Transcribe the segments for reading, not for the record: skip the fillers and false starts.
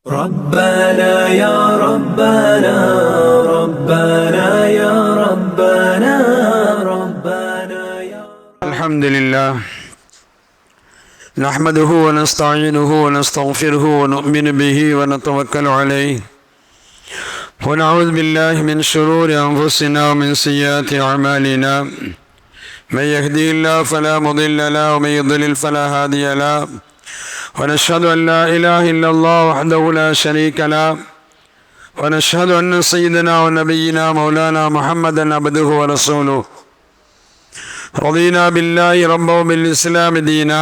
ربنا يا ربنا ربنا يا ربنا ربنا يا الحمد لله نحمده ونستعينه ونستغفره ونؤمن به ونتوكل عليه ونعوذ بالله من شرور أنفسنا ومن سيئات أعمالنا من يهدي الله فلا مضل له ومن يضلل فلا هادي له ونشهد أن لا إله إلا الله وحده لا شريك له ونشهد أن سيدنا ونبينا مولانا محمدا عبده ورسوله رضينا بالله ربا وبالإسلام دينا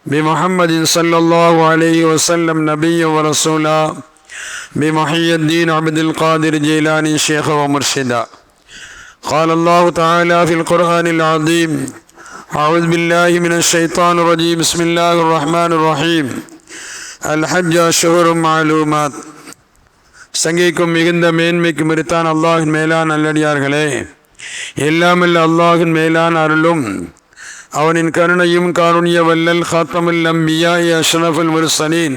بمحمد صلى الله عليه وسلم نبيا ورسولا بمحي الدين عبد القادر جيلاني شيخا ومرشدا. قال الله تعالى في القرآن العظيم: أعوذ بالله من الشيطان الرجيم. بسم الله الرحمن الرحيم. الحج أشهر معلومات. சங்கைக்கும் மிகுந்த மேன்மைக்கும் இருத்தான் அல்லாஹின் மேலான நல்லடியார்களே, எல்லாமல்ல அல்லாஹின் மேலான அருளும் அவனின் கருணையும் காருண்ய வல்லல் ஹாத்தமுல் அம்பியா அஷ்ரஃபுல் முர்சலீன்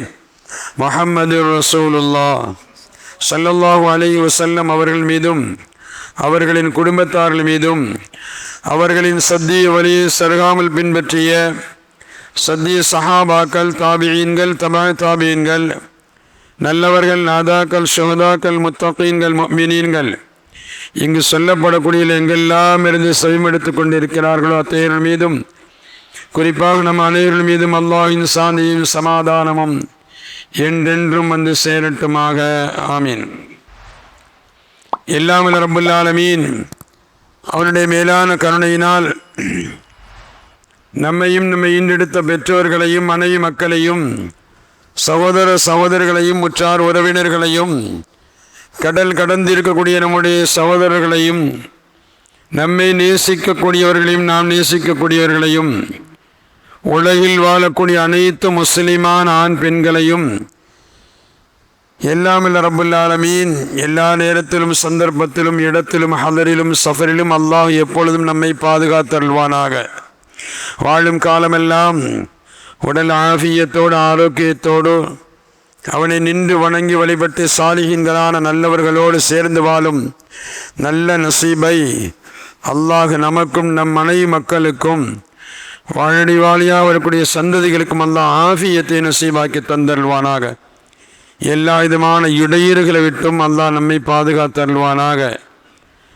முஹம்மது ரசூலுல்லாஹ் ஸல்லல்லாஹு அலைஹி வஸல்லம் அவர்கள் மீதும் அவர்களின் குடும்பத்தார்கள் மீதும் அவர்களின் சத்திய வழியை சருகாமல் பின்பற்றிய சத்திய சஹாபாக்கள், தாபியீன்கள், தபா தாபியீன்கள், நல்லவர்கள், நாதாக்கள், ஷுஹதாக்கள், முத்தகீன்கள், முஃமினீன்கள், இங்கு சொல்லப்படக்கூடிய எங்கெல்லாம் இருந்து செவிமெடுத்து கொண்டிருக்கிறார்களோ அத்தகையோர் மீதும் குறிப்பாக நம் அனைவர்கள் மீதும் அல்லாஹ்வின் சாந்தியும் சமாதானமும் என்றென்றும் வந்து சேரட்டுமாக. ஆமீன். எல்லாம் ரப்புல் ஆலமீன் அவனுடைய மேலான கருணையினால் நம்மையும் நம்மை ஈண்டெடுத்த பெற்றோர்களையும் மனைவி மக்களையும் சகோதர சகோதரர்களையும் உற்றார் உறவினர்களையும் கடல் கடந்திருக்கக்கூடிய நம்முடைய சகோதரர்களையும் நம்மை நேசிக்கக்கூடியவர்களையும் நாம் நேசிக்கக்கூடியவர்களையும் உலகில் வாழக்கூடிய அனைத்து முஸ்லிமான ஆண் பெண்களையும் எல்லாமில்ல ரப்புல் ஆலமீன் எல்லா நேரத்திலும் சந்தர்ப்பத்திலும் இடத்திலும் ஹதரிலும் சஃபரிலும் அல்லாஹ் எப்பொழுதும் நம்மை பாதுகாத்தருள்வானாக. வாழும் காலமெல்லாம் உடல் ஆஃபியத்தோடு ஆரோக்கியத்தோடு அவனை நின்று வணங்கி வழிபட்டு சாலிஹீன்களான நல்லவர்களோடு சேர்ந்து வாழும் நல்ல நசீபை அல்லாஹ் நமக்கும் நம் மனைவி மக்களுக்கும் வாழடி வாழியாக வரக்கூடிய சந்ததிகளுக்கும் அல்லாஹ் ஆஃபியத்தை நசீபாக்கி தந்தருள்வானாக. எல்லா விதமான இடையூறுகளை விட்டும் அல்லாஹ் நம்மை பாதுகாத்தருள்வானாக.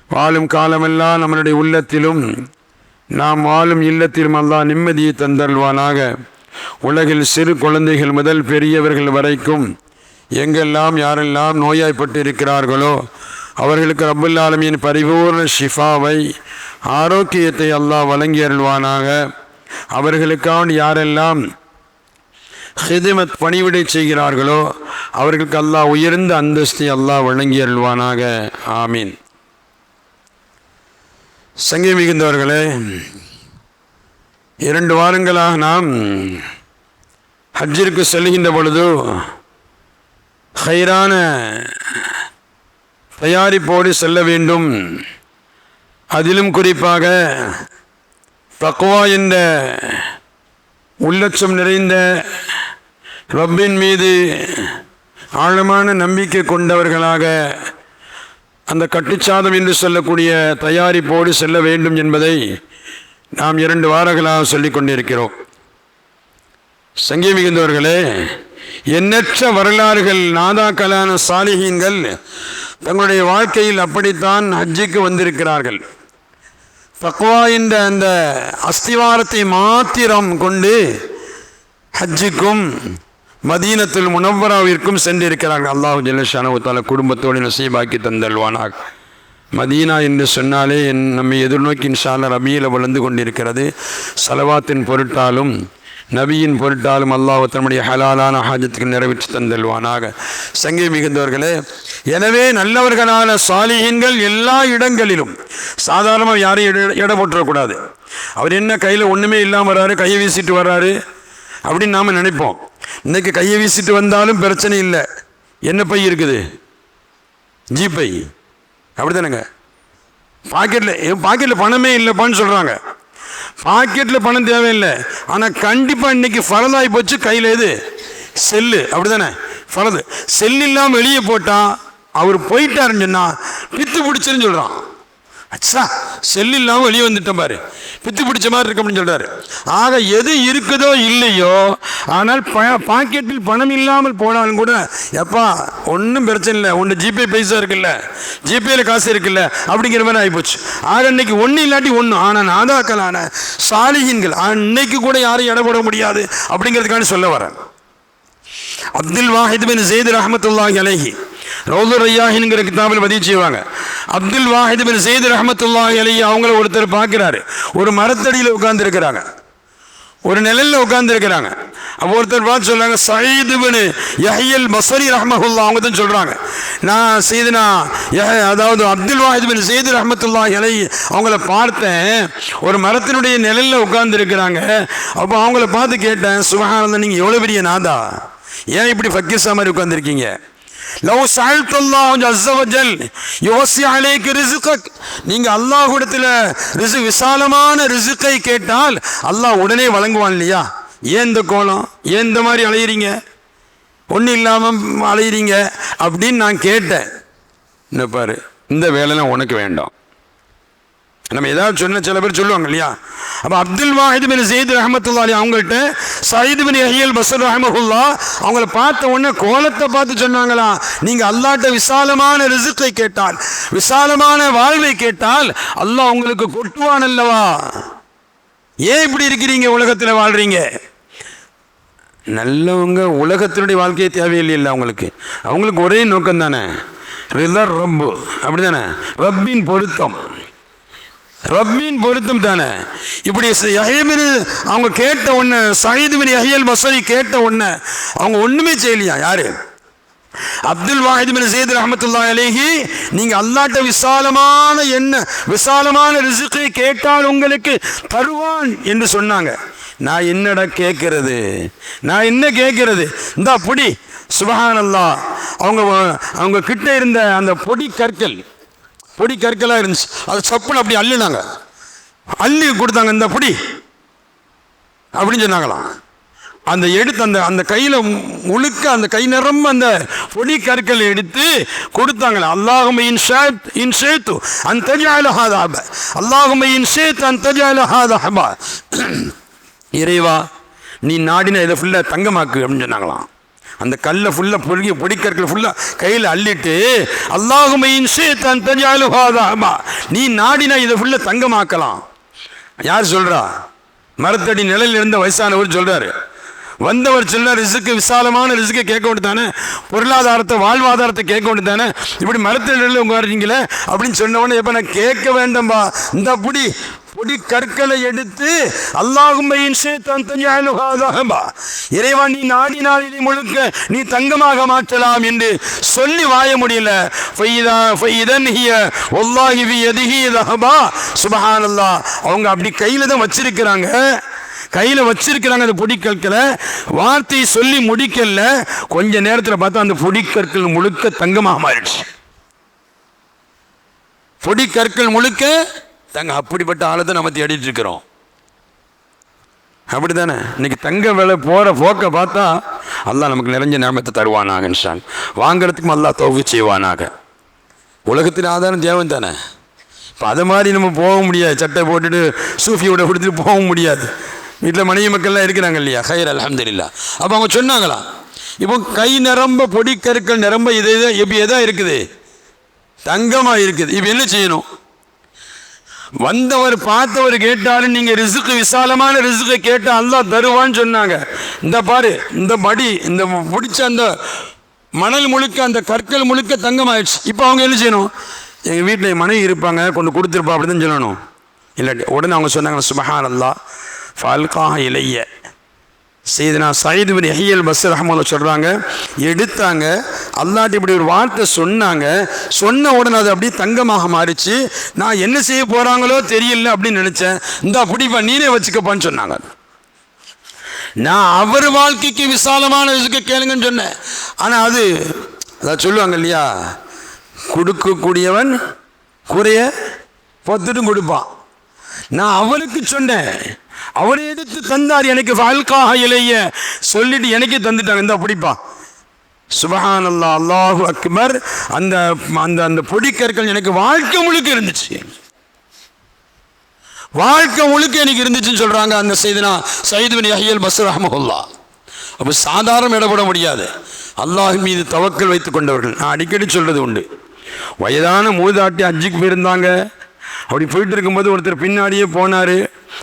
வாழும் காலமெல்லாம் நம்மளுடைய உள்ளத்திலும் நாம் வாழும் இல்லத்திலும் அல்லாஹ் நிம்மதியை தந்தருள்வானாக. உலகில் சிறு குழந்தைகள் முதல் பெரியவர்கள் வரைக்கும் எங்கெல்லாம் யாரெல்லாம் நோயாய்ப்பட்டு இருக்கிறார்களோ அவர்களுக்கு ரப்புல் ஆலமீன் பரிபூர்ண ஷிஃபாவை ஆரோக்கியத்தை அல்லாஹ் வழங்கி அருள்வானாக. அவர்களுக்காக யாரெல்லாம் ஹிதுமத் பணிவிடை செய்கிறார்களோ அவர்களுக்கு அல்லாஹ் உயர்ந்த அந்தஸ்தை அல்லாஹ் வழங்கி அருள்வானாக. ஆமீன். சங்கை மிகுந்தவர்களே, 2 வாரங்களாக நாம் ஹஜ்ஜிற்கு செல்கின்ற பொழுது ஹைரான தயாரிப்போடு செல்ல வேண்டும். அதிலும் குறிப்பாக தக்வா என்ற உள்ளச்சம் நிறைந்த ரப்பின் மீது ஆழமான நம்பிக்கை கொண்டவர்களாக அந்த கட்டுச்சாதம் என்று சொல்லக்கூடிய தயாரிப்போடு செல்ல வேண்டும் என்பதை நாம் 2 வாரங்களாக சொல்லிக் கொண்டிருக்கிறோம். சங்கை மிகுந்தவர்களே, எண்ணற்ற வரலாறுகள் நாதாக்களான சாலிஹீன்கள் தங்களுடைய வாழ்க்கையில் அப்படித்தான் ஹஜ்ஜுக்கு வந்திருக்கிறார்கள். தக்வா என்ற அந்த அஸ்திவாரத்தை மாத்திரம் கொண்டு ஹஜ்ஜுக்கும் மதீனத்துல் முனவ்வராவிற்கும் சென்றிருக்கிறார்கள். அல்லாஹு ஜல்ல ஷானஹு தஆலா குடும்பத்தோடு நசீபாக்கி தந்தல்வானாக. மதீனா என்று சொன்னாலே நம்மை எதிர்நோக்கி இன்ஷா அல்லாஹ் ரபியில் வளர்ந்து கொண்டிருக்கிறது. சலவாத்தின் பொருட்டாலும் நபியின் பொருட்டாலும் அல்லாஹ் தன்னுடைய ஹலாலான ஹாஜத்துக்கு நிறைவேற்றி தந்தல்வானாக. சங்கை மிகுந்தவர்களே, எனவே நல்லவர்களான சாலிஹீன்கள் எல்லா இடங்களிலும் சாதாரணமாக யாரையும் இடம் போட்டுறக்கூடாது. அவர் என்ன கையில் ஒன்றுமே இல்லாமல் வர்றாரு, கையை வீசிட்டு வர்றாரு அப்படின்னு நாம் நினைப்போம். இன்றைக்கி கையை வீசிட்டு வந்தாலும் பிரச்சனை இல்லை. என்ன பை இருக்குது? ஜிபை. அப்படி தானேங்க? பாக்கெட்டில் பணமே இல்லைப்பான்னு சொல்கிறாங்க. பாக்கெட்டில் பணம் தேவையில்லை, ஆனால் கண்டிப்பாக இன்றைக்கி ஃபரதாகி போச்சு கையில் எது? செல்லு. அப்படி தானே? ஃபரது. செல் இல்லாமல் வெளியே போட்டால் அவர் போயிட்டாருன்னு சொன்னால் பித்து பிடிச்சிருன்னு சொல்கிறான். அச்சா செல் இல்லாமல் வெளியே வந்துட்டேன் பாரு, பித்து பிடிச்ச மாதிரி இருக்கு அப்படின்னு சொல்கிறாரு. ஆக எது இருக்குதோ இல்லையோ, ஆனால் பாக்கெட்டில் பணம் இல்லாமல் போனாலும் கூட எப்பா ஒன்றும் பிரச்சனை இல்லை, ஒன்று ஜிபே பைசா இருக்குல்ல, ஜிபேயில் காசு இருக்குல்ல அப்படிங்கிற மாதிரி ஆகிப்போச்சு. ஆக இன்னைக்கு ஒன்று இல்லாட்டி ஒன்று. ஆனால் நாதாக்களான சாலிஹீன்கள் அன்னைக்கு கூட யாரும் இடப்பட முடியாது அப்படிங்கிறதுக்கான சொல்ல வரேன். அப்துல் வாஹித் பின் ஸைத் ரஹ்மத்துல்லாஹி அலைஹி ரௌதுர் ரையாஹின்ங்கிற கிதாபில் பதிவு செய்வாங்க. அப்துல் வாஹித் பின் ஸைத் ரஹ்மத்துல்லாஹி அலைஹி அவங்கள ஒருத்தர் பார்க்குறாரு. ஒரு மரத்தடியில் உட்கார்ந்து இருக்கிறாங்க, ஒரு நிழலில் உட்கார்ந்து இருக்கிறாங்க. அப்போ ஒருத்தர் பார்த்து சொல்கிறாங்க, சயீத் பின் யஹ்யல் பஸ்ரி ரஹ்மஹுல்லாஹ் அவங்க தான் சொல்கிறாங்க, நான் சையதுனா அதாவது அப்துல் வாஹித் பின் ஸைத் ரஹ்மத்துல்லாஹி அலைஹி அவங்கள பார்த்தேன், ஒரு மரத்தினுடைய நிழலில் உட்கார்ந்து இருக்கிறாங்க. அப்போ அவங்கள பார்த்து கேட்டேன், சுப்ஹானல்லாஹ் நீங்கள் எவ்வளோ பெரிய நாதா, ஏன் இப்படி ஃபக்கீர்ஸா மாதிரி உட்கார்ந்துருக்கீங்க? லவ் சஅல்துல்லாஹு அஸ்ஸ வஜல் யுவஸி அலைக ரிஸ்கக், நீங்க அல்லாஹ்விடத்தில் விசாலமான ரிஸ்கை கேட்டால் அல்லாஹ் உடனே வழங்குவான் இல்லையா? ஏன் இந்த கோலம், ஏன் இந்த மாதிரி அலையிறீங்க, ஒன்றும் இல்லாமல் அலையிறீங்க அப்படின்னு நான் கேட்டேன். என்ன பாரு, இந்த வேலைலாம் உனக்கு வேண்டாம். நம்ம ஏதாவது சொன்ன சில பேர் சொல்லுவாங்க இல்லையா? அப்போ அப்துல் வாஹித் பின் ஸைத் ரஹ்மத்துல்லாஹி அலைஹி அவங்கள்ட்ட சயீத் பின் யஹ்யல் பஸ்ரி ரஹ்மஹுல்லாஹ் அவங்கள பார்த்த உடனே கோலத்தை பார்த்து சொன்னாங்களா, நீங்கள் அல்லாஹ்ட்ட விசாலமான ரிஸ்கை கேட்டால், விசாலமான வாழ்வை கேட்டால் அல்லாஹ் உங்களுக்கு கொட்டுவான் அல்லவா? ஏன் இப்படி இருக்கிறீங்க, உலகத்தில் வாழ்றீங்க? நல்லவங்க உலகத்தினுடைய வாழ்க்கையை தேவையில்லை அவங்களுக்கு. அவங்களுக்கு ஒரே நோக்கம் தானே, ரிதர் ரப்பு, அப்படி தானே, ரப்பின் பொருத்தம், ரப்பின் பொருத்தம் தானே. இப்படி அவங்க கேட்ட உடனே, சயீத் பின் யஹ்யல் பஸ்ரி கேட்ட உடனே அவங்க ஒன்றுமே செய்யலையா? யாரு? அப்துல் வாஹித் பின் ஸைத் ரஹ்மத்துல்லாஹி அலைஹி, நீங்கள் அல்லாஹ்ட்ட விசாலமான ரிஸ்கை கேட்டால் உங்களுக்கு தருவான் என்று சொன்னாங்க. நான் என்னடா கேட்கறது, நான் என்ன கேட்கறது, இந்தா பொடி. சுப்ஹானல்லாஹ். அவங்க கிட்ட இருந்த அந்த பொடி கற்களாக இருந்துச்சு, அதை சப்புன்னு அப்படி அள்ளினாங்க, அள்ளி கொடுத்தாங்க, இந்த பொடி அப்படின்னு சொன்னாங்களாம். அந்த எடுத்து அந்த கையில் முழுக்க அந்த கை நிரம்ப அந்த பொடி கற்களை எடுத்து கொடுத்தாங்களே. அல்லாஹும்ம இன் ஷைத்து அன் தஜஅல ஹாதா ஹபா, அல்லாஹும்ம இன் ஷைத்து அன் தஜஅல ஹாதா ஹபா, இறைவா நீ நாடின இதை ஃபுல்லாக தங்கமாக்கு அப்படின்னு சொன்னாங்களாம். அந்த கல்லை ஃபுல்லாக பொடிக்கற்களை ஃபுல்லாக கையில் அள்ளிட்டு, அல்லாஹும்ம இன் ஷி'த அன் தஜஅல ஹாதா ஹபா, நீ நாடினா இதை ஃபுல்லாக தங்கமாக்கலாம். யார் சொல்கிறா? மரத்தடி நிழலில் இருந்த வயசானவர் சொல்கிறாரு. வந்தவர் சொல்ல ரிஸ்க்கு, விசாலமான ரிஸ்க்கு கேட்க வேண்டியது தானே, பொருளாதாரத்தை வாழ்வாதாரத்தை கேட்க வேண்டியது தானே, இப்படி மரத்தில் உங்க வர்றீங்களே அப்படின்னு சொன்ன உடனே, எப்போ நான் கேட்க வேண்டாம்பா, இந்த பொடி கற்களை எடுத்து அல்லாஹும்ம இன் ஷி'த அன் தஜஅல ஹாதா ஹபா, இறைவா நீ நாடினால் இதை முழுக்க நீ தங்கமாக மாற்றலாம் என்று சொல்லி வாய முடியல. ஃபைதன் ஹிய வல்லாஹி பி யதிஹி ذهبا. சுப்ஹானல்லாஹ். அவங்க அப்படி கையில் தான் வச்சிருக்கிறாங்க, கையில் வச்சிருக்கிறாங்க அந்த பொடிக்கற்களை. வார்த்தையை சொல்லி முடிக்கல, கொஞ்ச நேரத்தில் பார்த்தா அந்த பொடிக்கற்கள் முழுக்க தங்கமாக மாறிடுச்சு. பொடிக்கற்கள் முழுக்க தங்க. அப்படிப்பட்ட ஆளை தான் நம்ம தேடிட்டு இருக்கிறோம். அப்படி தானே இன்னைக்கு தங்க விலை போகிற போக்க பார்த்தா அல்லாஹ் நமக்கு நிறைஞ்ச நியமத்தை தருவானாக, இன்ஷான் வாங்கிறதுக்கும் அல்லாஹ் தௌஃபீக் செய்வானாக. உலகத்தில் ஆதாரம் தேவன் தானே. இப்போ அதை மாதிரி நம்ம போக முடியாது, சட்டை போட்டுட்டு சூஃபியோட கொடுத்துட்டு போக முடியாது. வீட்டில் மனைவி மக்கள்லாம் இருக்கிறாங்க இல்லையா, ஹைர் அல்ஹம்துலில்லாஹ். அப்போ அவங்க சொன்னாங்களா, இப்போ கை நிரம்ப பொடிக்கற்கள் நிரம்ப இது இப்போ எதா இருக்குது, தங்கமாக இருக்குது. இப்போ என்ன செய்யணும்? வந்தவர் பார்த்தவர் கேட்டாலும் நீங்கள் ரிஸ்க்கு, விசாலமான ரிஸ்க்கை கேட்டால் அல்லாஹ் தருவான்னு சொன்னாங்க. இந்த பாரு, இந்த படி, இந்த பிடிச்ச அந்த மணல் முழுக்க, அந்த கற்கள் முழுக்க தங்கமாயிடுச்சு. இப்போ அவங்க என்ன செய்யணும்? எங்கள் வீட்டில் மனைவி இருப்பாங்க, கொண்டு கொடுத்துருப்பா அப்படி தான் சொல்லணும். இல்லாட்டி உடனே அவங்க சொன்னாங்க, சுப்ஹானல்லாஹ் ஃபால்காஹ இலைய. சையதுனா சயீத் பின் யஹ்யல் பஸ்ரி ரஹ்மத்துல்லாஹி சொல்கிறாங்க, எடுத்தாங்க, அல்லாஹ்ட்ட இப்படி ஒரு வார்த்தை சொன்னாங்க, சொன்ன உடனே அது அப்படியே தங்கமாக மாறிச்சு. நான் என்ன செய்ய போகிறாங்களோ தெரியல அப்படின்னு நினச்சேன், இந்தா பிடிப்பா நீனே வச்சுக்கப்பான்னு சொன்னாங்க. நான் அவர் வாழ்க்கைக்கு விசாலமான விஷயத்தை கேளுங்கன்னு சொன்னேன். ஆனால் அதான் சொல்லுவாங்க இல்லையா, கொடுக்கக்கூடியவன் குறைய பொத்துட்டும் கொடுப்பான். நான் அவருக்கு சொன்னேன், அவரை எடுத்து தந்தார் எனக்கு. ஃபால்காஹ இலைய சொல்லிட்டு எனக்கே தந்துட்டாங்க, இந்த பிடிப்பா சுபஹானல்லாஹ், அல்லாஹு அக்பர். அந்த அந்த அந்த பொடிக்கற்கள் எனக்கு வாழ்க்கை முழுக்க இருந்துச்சு, வாழ்க்கை முழுக்க எனக்கு இருந்துச்சுன்னு சொல்றாங்க அந்த சையதுனா சயீத் பின் யஹ்யா அல்-பஸ்ரி ரஹ்மஹுல்லாஹ். அப்போ சாதாரண இடப்பட முடியாது, அல்லாஹ் மீது தவக்கல் வைத்து கொண்டவர்கள். நான் அடிக்கடி சொல்றது உண்டு, வயதான மூதாட்டி ஹஜ்ஜுக்கு போயிருந்தாங்க. அப்படி போயிட்டு இருக்கும்போது ஒருத்தர் பின்னாடியே போனார்,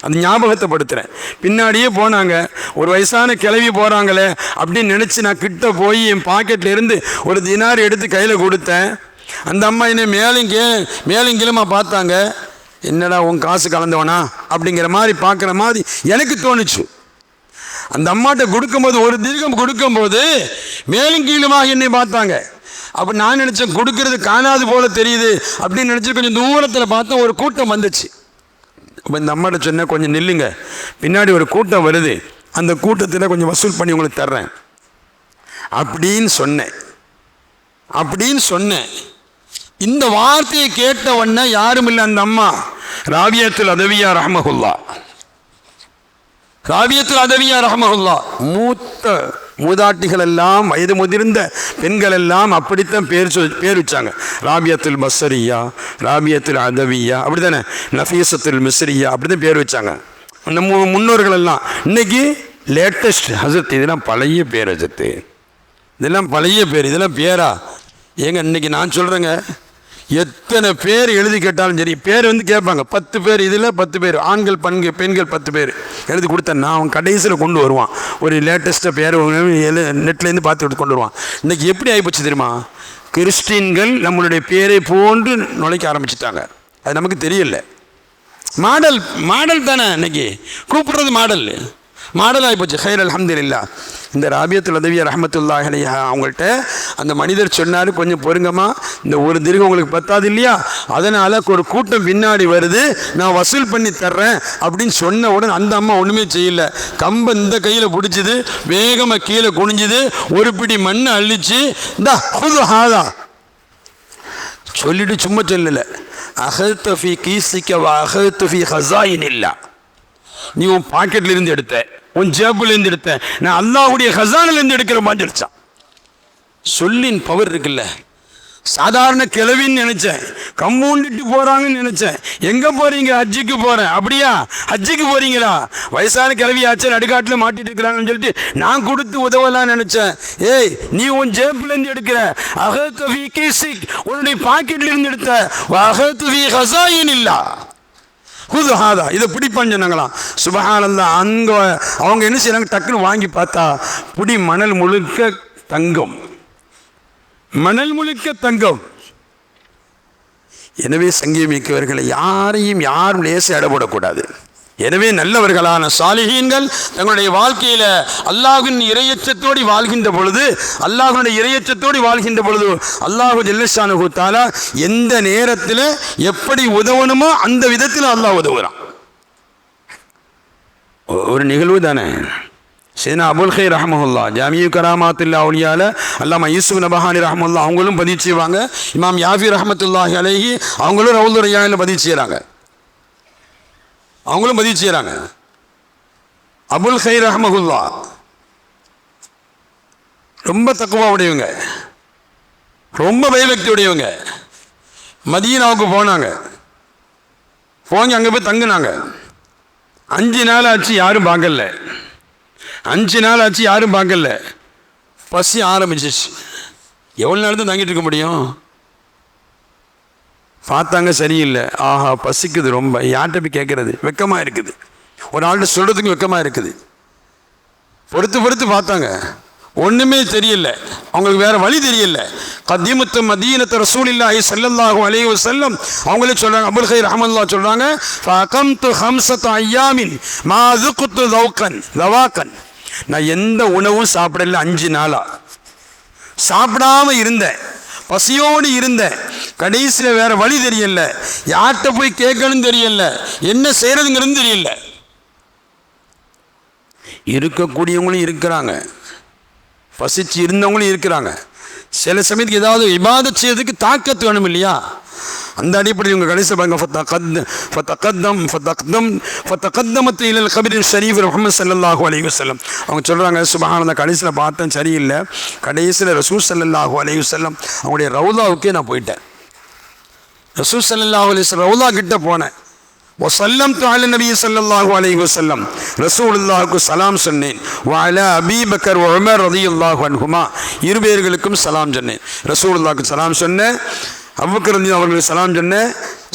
அந்த ஞாபகத்தை படுத்துகிறேன். பின்னாடியே போனாங்க, ஒரு வயசான கிளவி போகிறாங்களே அப்படின்னு நினச்சி நான் கிட்ட போய் என் பாக்கெட்டில் இருந்து ஒரு தினார் எடுத்து கையில் கொடுத்தேன். அந்த அம்மா என்னை மேலும் கீழமா பார்த்தாங்க. என்னடா உன் காசு கலந்தவனா அப்படிங்கிற மாதிரி பார்க்குற மாதிரி எனக்கு தோணுச்சு. அந்த அம்மாட்ட கொடுக்கும்போது, ஒரு தீர்க்கம் கொடுக்கும்போது மேலும் கீழுமாக என்னை பார்த்தாங்க. அப்போ நான் நினச்சேன் கொடுக்கறது காணாது போல தெரியுது அப்படின்னு நினச்சி கொஞ்சம் தூரத்தில் பார்த்தா ஒரு கூட்டம் வந்துச்சு. அப்போ இந்த அம்மாட்ட சொன்னேன், கொஞ்சம் நில்லுங்க, பின்னாடி ஒரு கூட்டம் வருது, அந்த கூட்டத்தில் கொஞ்சம் வசூல் பண்ணி உங்களுக்கு தர்றேன் அப்படின்னு சொன்னேன். இந்த வார்த்தையை கேட்ட உடனே யாரும் இல்லை, அந்த அம்மா ராபியத்துல் அதவியா ரஹ்மஹுல்லாஹ், மூதாட்டிகள் எல்லாம், வயது முதிர்ந்த பெண்கள் எல்லாம் அப்படித்தான் பேர் வச்சாங்க. ராபியத்துல் பஸ்ரியா, ராபியத்துல் அதவியா, அப்படி தானே, நஃபீசத்துல் மிஸ்ரியா, அப்படி தான் பேர் வச்சாங்க நம்ம முன்னோர்கள் எல்லாம். இன்னைக்கு லேட்டஸ்ட் ஹசரத், இதெல்லாம் பழைய பேர் ஹசரத்து, இதெல்லாம் பழைய பேர், இதெல்லாம் பேரா ஏங்க? இன்னைக்கு நான் சொல்கிறேங்க, எத்தனை பேர் எழுதி கேட்டாலும் சரி, பேர் கேட்பாங்க 10 பேர், இதில் 10 பேர் ஆண்கள், பெண்கள் 10 பேர் எழுதி கொடுத்தேன்னா அவன் கடைசியில் கொண்டு வருவான் ஒரு லேட்டஸ்ட்டாக பேர் நெட்லேருந்து பார்த்து கொண்டு வருவான். இன்றைக்கி எப்படி ஆகிப்போச்சு தெரியுமா? கிறிஸ்டின்கள் நம்மளுடைய பேரை போன்று நுழைக்க ஆரம்பிச்சிட்டாங்க, அது நமக்கு தெரியல. மாடல் தானே இன்னைக்கு கூப்பிடுறது, மாடல் ஆகிப்போச்சு. ஹைர் அல்ஹம்துலில்லாஹ். இந்த ராபியத்துல் அதவியா ரஹ்மத்துல்லாஹி அலைஹா அவங்கள்ட்ட அந்த மனிதர் சொன்னார், கொஞ்சம் பொறுங்கம்மா, இந்த ஒரு திர்கம் உங்களுக்கு பத்தாது இல்லையா, அதனால் ஒரு கூட்டம் பின்னாடி வருது, நான் வசூல் பண்ணி தர்றேன் அப்படின்னு சொன்ன உடனே அந்த அம்மா ஒன்றுமே செய்யலை. கம்பை இந்த கையில் பிடிச்சிது, வேகமாக கீழே குனிஞ்சுது, ஒரு பிடி மண்ணை அள்ளிச்சு, இந்தா ஹுது ஹாதா சொல்லிட்டு சும்மா சொல்லலை, அஹத் ஃபி கீசிக்க வ அஹத் ஃபி ஹஸாயினில்லா, நீ உன் பாக்கெட்ல இருந்து எடுத்த, உன் ஜேபுல இருந்து எடுத்த, நான் அல்லாஹ்வுடைய ஹஸானில இருந்து எடுக்கிற மாதிரி சொல்லிச்சான். சொல்லின் பவர் இருக்குல்ல. சாதாரண கிளவின்னு நினைச்சேன், கம்மூண்டிட்டு போறாங்கன்னு நினைச்சேன். எங்க போறீங்க? ஹஜ்ஜுக்கு போறேன். அப்படியா, ஹஜ்ஜுக்கு போறீங்களா? வயசான கிளவி ஆச்சு நடுக்காட்டில் மாட்டிட்டு இருக்கிறாங்கன்னு சொல்லிட்டு நான் கொடுத்து உதவலான்னு நினைச்சேன். ஏய், நீ உன் ஜேபுல இருந்து எடுக்கிற, அஹத் ஃபி கீசிக், உன்னுடைய பாக்கெட்ல இருந்து எடுத்த, அஹத் ஃபி ஹஸாயினில்லா ஹுது ஹாதா, இதை பிடிப்பான்னு சொன்னாங்களாம். சுபஹானல்லாஹ். அங்கே அவங்க என்ன செய்யறாங்க, டக்குன்னு வாங்கி பார்த்தா புடி மணல் முழுக்க தங்கம், மணல் முழுக்க தங்கம். எனவே சங்கீமிக்கவர்களை யாரும் லேச இடப்படக்கூடாது. எனவே நல்லவர்களான சாலிஹீன்கள் தங்களுடைய வாழ்க்கையில் அல்லாஹ்வின் இறையச்சத்தோடு வாழ்கின்ற பொழுது, அல்லாஹு ஜல்லஷானுஹு தஆலா எந்த நேரத்தில் எப்படி உதவணுமோ அந்த விதத்தில் அல்லாஹ் உதவுறான். ஒரு நிகழ்வு தானே. சையதுனா அபுல் ஹைர் ரஹ்மஹுல்லாஹ் ஜாமியு கராமாத்துல் அவுலியால அல்லாமா யூசுப் நபஹானி ரஹ்மத்துல்லாஹ் அவங்களும் பதிவு செய்வாங்க. இமாம் யாஃபி ரஹ்மத்துல்லாஹி அலைஹி அவங்களும் ரவுதுர் ரியானில் பதிவு செய்கிறாங்க. அபுல் ஹைர் ரஹ்மஹுல்லாஹ் ரொம்ப தக்குவா உடையவங்க, ரொம்ப பயபக்தி உடையவங்க. மதீனாவுக்கு போனாங்க, அங்கே போய் தங்கினாங்க. 5 நாள் ஆச்சு, யாரும் பார்க்கல. பசி ஆரம்பிச்சிச்சு. எவ்வளோ நேரம் தான் தங்கிட்டு இருக்க முடியும்? பார்த்தாங்க, சரியில்லை. ஆஹா, பசிக்குது ரொம்ப. யார்கிட்ட போய் கேட்கறது? வெக்கமாக இருக்குது, ஒரு ஆள்கிட்ட சொல்கிறதுக்கு வெக்கமாக இருக்குது. பொறுத்து பார்த்தாங்க, ஒன்றுமே தெரியல, அவங்களுக்கு வேறு வழி தெரியல. கதீமத்து மதீனத்து ரசூலில்லாஹி ஸல்லல்லாஹு அலைஹி வஸல்லம் அவங்களே சொல்கிறாங்க, அபுல் ஹைர் ரஹ்மத்துல்லாஹ் சொல்கிறாங்க, ஃபஅகம்து 5 அய்யாமின் மா ذقت ذواقا, நான் எந்த உணவும் சாப்பிடல 5 நாளாக. சாப்பிடாம இருந்தேன், பசியோடு இருந்தேன். கடைசியில் வேற வழி தெரியல, யார்கிட்ட போய் கேட்கணும் தெரியல, என்ன செய்யறதுங்கிறது தெரியல. இருக்கக்கூடியவங்களும் இருக்கிறாங்க, பசிச்சு இருந்தவங்களும் இருக்கிறாங்க, சில சமயத்துக்கு ஏதாவது இபாதத் செய்யறதுக்கு தாக்கத்து வேணும் இல்லையா? அந்த அடிப்படையில் உங்கள் கடைசி பாருங்க, ஃபத்தகத்தமத் இலல் கபீர் ஷரீஃப் முஹம்மது ஸல்லல்லாஹு அலைஹி வஸல்லம். அவங்க சொல்கிறாங்க, சுப்ஹானல்லாஹ், கடைசியில் பார்த்தேன் சரியில்லை, கடைசியில் ரசூல் ஸல்லல்லாஹு அலைஹி வஸல்லம் அவங்களுடைய ரவுதாவுக்கே நான் போயிட்டேன். ரசூல் ஸல்லல்லாஹு அலைஹி வஸல்லம் ரவுதா கிட்ட போனேன். வஸல்லம்து அலா நபி ஸல்லல்லாஹு அலைஹி வஸல்லம், ரசூலுல்லாஹ்வுக்கு சலாம் சொன்னேன். வஅலா அபீ பக்கர் வ உமர் ரலியல்லாஹு அன்ஹுமா, இருவேர்களுக்கும் சலாம் சொன்னேன். ரசூலுல்லாஹ்வுக்கு சலாம் சொன்னேன், அபூபக்கர் ரலியல்லாஹு அவர்களுக்கு சலாம் சொன்னேன்,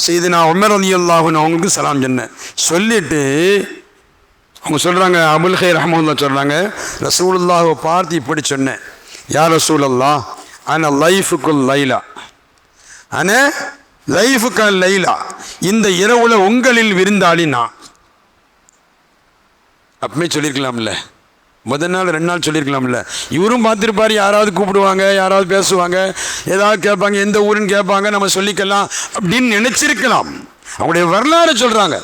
சையதுனா உமர் ரலியல்லாஹு அன்ஹு அவங்களுக்கு சலாம் சொன்னேன். சொல்லிட்டு அவங்க சொல்கிறாங்க, அபுல் ஹைர் ரஹ்மத்துல்லாஹ் சொல்கிறாங்க, ரசூலுல்லாஹ்வை பார்த்து இப்படி சொன்னேன், யா ரசூலல்லாஹ், அன லைஃபுக்குல் லைலா, அன லைஃபுக்கல் லைலா, இந்த இரவுல உங்களில் விருந்தாளி நான். அப்பமே சொல்லியிருக்கலாம்ல, முதல் நாள் 2 நாள் சொல்லியிருக்கலாம்ல. இவரும் பார்த்துருப்பார், யாராவது கூப்பிடுவாங்க, யாராவது பேசுவாங்க, ஏதாவது கேட்பாங்க, எந்த ஊருன்னு கேட்பாங்க, நம்ம சொல்லிக்கலாம் அப்படின்னு நினைச்சிருக்கலாம். அவங்களுடைய வரலாறு சொல்றாங்க,